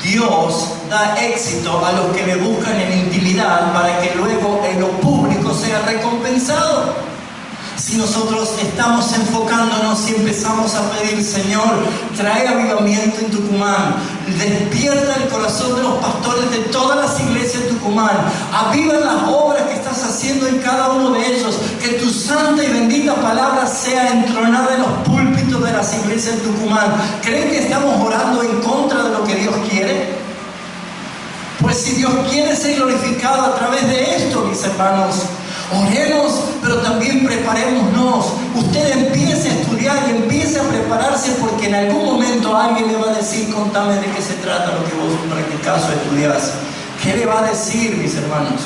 Dios da éxito a los que le buscan en intimidad para que luego en lo público sea recompensado. Si nosotros estamos enfocándonos y empezamos a pedir: Señor, trae avivamiento en Tucumán, despierta el corazón de los pastores de todas las iglesias de Tucumán, aviva las obras que estás haciendo en cada uno de ellos, que tu santa y bendita palabra sea entronada en los púlpitos de las iglesias de Tucumán. ¿Creen que estamos orando en contra de lo que Dios quiere? Pues si Dios quiere ser glorificado a través de esto, mis hermanos, oremos, pero también preparémonos. Usted empiece a estudiar y empiece a prepararse, porque en algún momento alguien le va a decir: contame de qué se trata lo que vos practicás o estudiás. ¿Qué le va a decir, mis hermanos?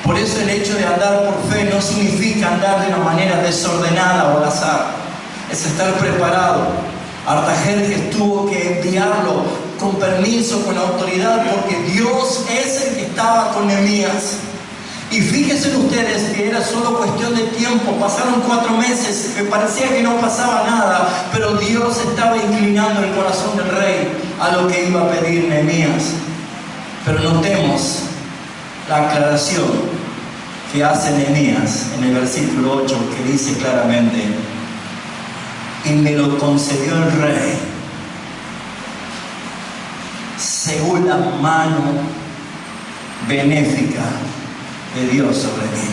Por eso el hecho de andar por fe no significa andar de una manera desordenada o al azar. Es estar preparado. Artajerjes tuvo que enviarlo con permiso, con autoridad, porque Dios es el que estaba con Nehemías. Y fíjense ustedes que era solo cuestión de tiempo. Pasaron 4 meses, que parecía que no pasaba nada, pero Dios estaba inclinando el corazón del rey a lo que iba a pedir Nehemías. Pero notemos la aclaración que hace Nehemías en el versículo 8, que dice claramente: y me lo concedió el rey según la mano benéfica de Dios sobre mí.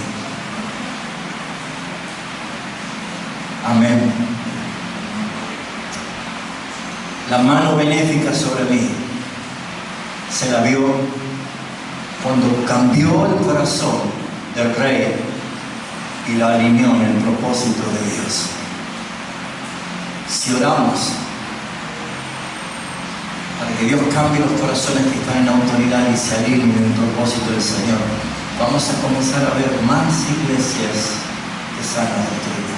Amén. La mano benéfica sobre mí se la vio cuando cambió el corazón del rey y la alineó en el propósito de Dios. Si oramos para que Dios cambie los corazones que están en autoridad y se alineen en el propósito del Señor, vamos a comenzar a ver más iglesias de sana doctrina.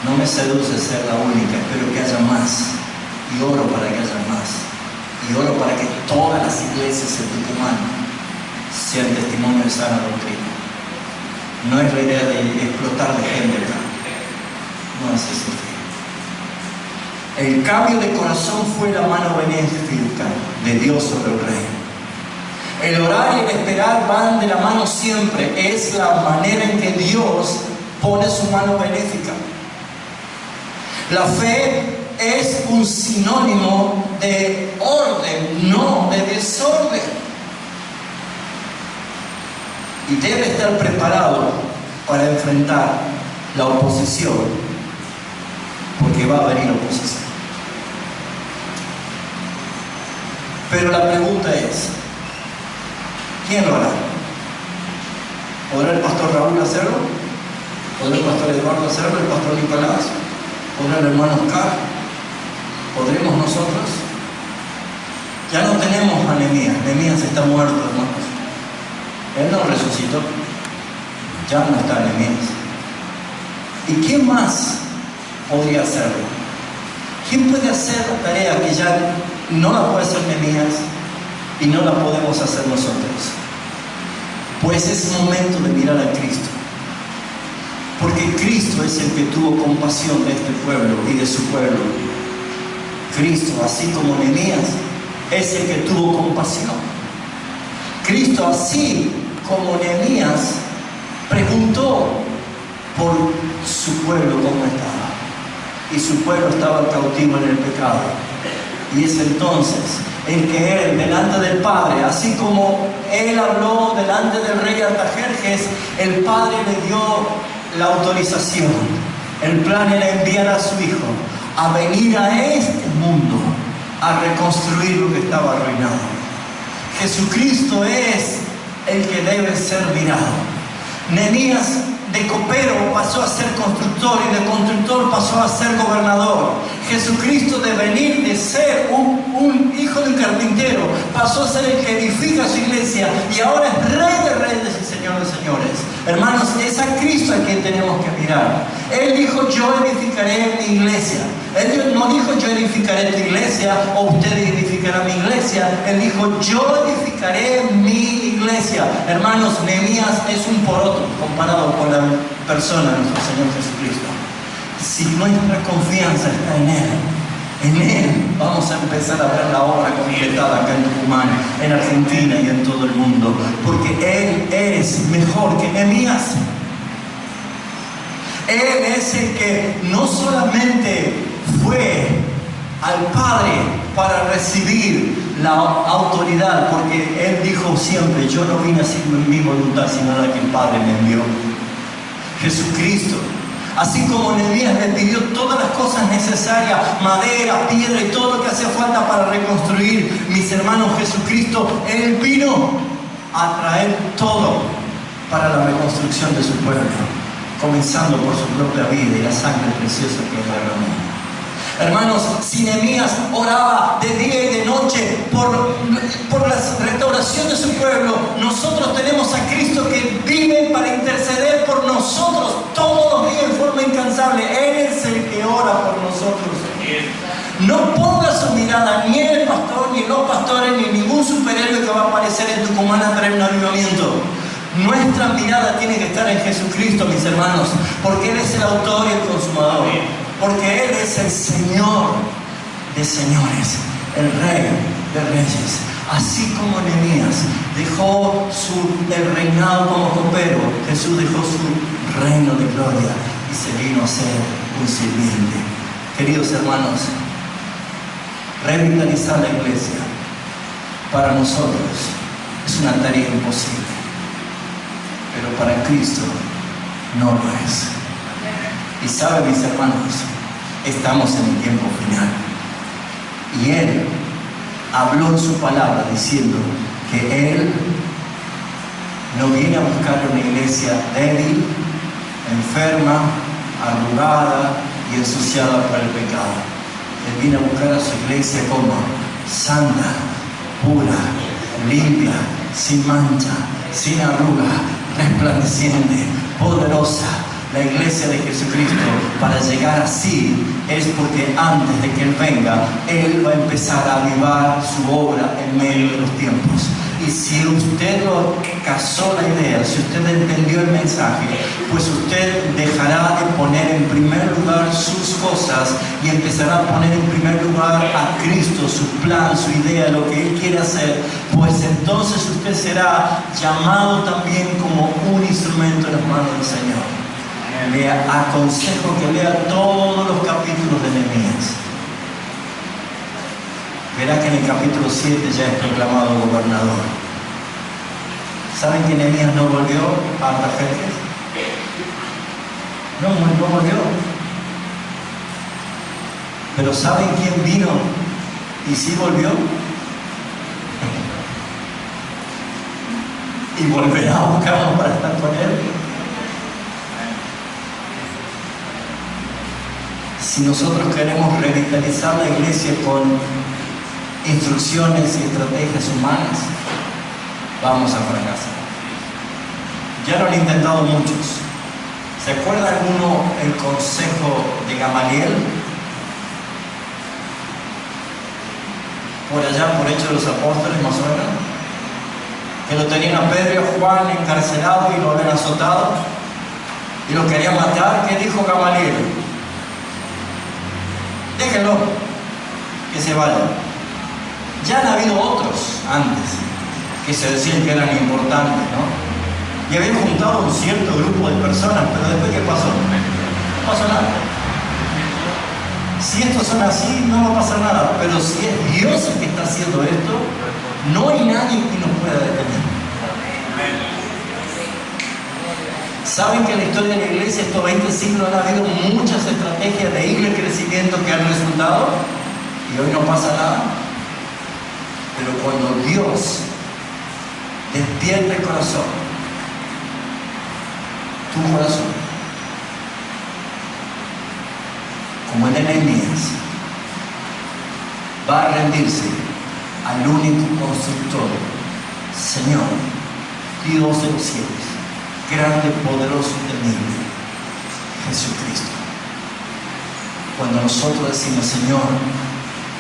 No me seduce ser la única, espero que haya más. Y oro para que haya más. Y oro para que todas las iglesias en Tucumán sean testimonio de sana doctrina. No es la idea de explotar de gente acá. No es ese fin. El cambio de corazón fue la mano benéfica de Dios sobre el rey. El orar y el esperar van de la mano siempre. Es la manera en que Dios pone su mano benéfica. La fe es un sinónimo de orden, no de desorden. Y debe estar preparado para enfrentar la oposición, porque va a venir oposición. Pero la pregunta es, ¿quién lo hará? ¿Podrá el pastor Raúl hacerlo? ¿Podrá el pastor Eduardo hacerlo? ¿El pastor Nicolás? ¿Podrá el hermano Oscar? ¿Podremos nosotros? Ya no tenemos a Nehemías. Nehemías está muerto, hermanos. Él no resucitó. Ya no está Nehemías. ¿Y quién más podría hacerlo? ¿Quién puede hacer la tarea que ya no la puede hacer Nehemías y no la podemos hacer nosotros? Pues es momento de mirar a Cristo. Porque Cristo es el que tuvo compasión de este pueblo y de su pueblo. Cristo, así como Nehemías, es el que tuvo compasión. Cristo, así como Nehemías, preguntó por su pueblo cómo estaba. Y su pueblo estaba cautivo en el pecado. Y es entonces en que él, delante del Padre, así como él habló delante del rey Artajerjes, el Padre le dio la autorización. El plan era enviar a su hijo a venir a este mundo a reconstruir lo que estaba arruinado. Jesucristo es el que debe ser mirado. Nehemías de copero pasó a ser constructor y de constructor pasó a ser gobernador. Jesucristo, de venir de ser un hijo de un carpintero, pasó a ser el que edifica su iglesia y ahora es Rey de reyes y Señor de señores. Hermanos, es a Cristo a quien tenemos que mirar. Él dijo: yo edificaré mi iglesia. Él no dijo: yo edificaré tu iglesia o usted edificará mi iglesia. Él dijo: yo edificaré mi iglesia. Hermanos, Nehemías es un poroto comparado con la persona de nuestro Señor Jesucristo. Si nuestra confianza está en Él, vamos a empezar a ver la obra completada acá en Tucumán, en Argentina y en todo el mundo, porque Él es mejor que Nehemías. Él es el que no solamente fue al Padre para recibir la autoridad, porque Él dijo siempre: yo no vine a hacer mi voluntad, sino la que el Padre me envió. Jesucristo, así como Nehemías le pidió todas las cosas necesarias, madera, piedra y todo lo que hacía falta para reconstruir, mis hermanos, Jesucristo, Él vino a traer todo para la reconstrucción de su pueblo, comenzando por su propia vida y la sangre preciosa que derramó. Hermanos, si Nehemías oraba de día y de noche por la restauración de su pueblo, nosotros tenemos a Cristo que vive para interceder por nosotros todos los días en forma incansable. Él es el que ora por nosotros. No ponga su mirada ni en el pastor, ni en los pastores, ni en ningún superhéroe que va a aparecer en Tucumán a traer un avivamiento. Nuestra mirada tiene que estar en Jesucristo, mis hermanos, porque Él es el autor y el consumador. Porque Él es el Señor de señores, el Rey de reyes. Así como Nehemías dejó el reinado como copero, Jesús dejó su reino de gloria y se vino a ser un sirviente. Queridos hermanos, revitalizar la iglesia para nosotros es una tarea imposible, pero para Cristo no lo es. Y saben, mis hermanos, estamos en el tiempo final. Y Él habló en su palabra diciendo que Él no viene a buscar una iglesia débil, enferma, arrugada y ensuciada por el pecado. Él viene a buscar a su iglesia como santa, pura, limpia, sin mancha, sin arruga, resplandeciente, poderosa. La iglesia de Jesucristo, para llegar así, es porque antes de que Él venga, Él va a empezar a avivar su obra en medio de los tiempos. Y si usted lo casó la idea, si usted entendió el mensaje, pues usted dejará de poner en primer lugar sus cosas y empezará a poner en primer lugar a Cristo, su plan, su idea, lo que Él quiere hacer. Pues entonces usted será llamado también como un instrumento en las manos del Señor. Le aconsejo que lea todos los capítulos de Nehemías. Verá que en el capítulo 7 ya es proclamado gobernador. ¿Saben que Nehemías no volvió a Artajerjes? No volvió. Pero ¿saben quién vino y sí volvió? Y volverá a buscarnos para estar con Él. Si nosotros queremos revitalizar la iglesia con instrucciones y estrategias humanas, vamos a fracasar. Ya lo han intentado muchos. ¿Se acuerda alguno el consejo de Gamaliel? Por allá, por Hechos de los Apóstoles, más o menos. Que lo tenían a Pedro y a Juan encarcelados y lo habían azotado y lo querían matar. ¿Qué dijo Gamaliel? Déjenlo, que se vaya. Ya han habido otros antes que se decían que eran importantes, ¿no? Y habían juntado un cierto grupo de personas, pero después, ¿qué pasó? No pasó nada. Si estos son así, no va a pasar nada. Pero si es Dios el que está haciendo esto, no hay nadie que nos pueda detener. ¿Saben que en la historia de la iglesia estos 20 siglos han habido muchas estrategias de ir al crecimiento que han resultado? Y hoy no pasa nada. Pero cuando Dios despierta el corazón, tu corazón, como el de Nehemías, va a rendirse al único constructor, Señor, Dios de los cielos, grande, poderoso y temible, Jesucristo. Cuando nosotros decimos, Señor,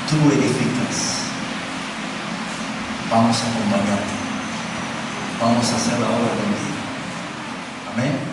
tú edificas, vamos a acompañarte, vamos a hacer la obra contigo. Amén.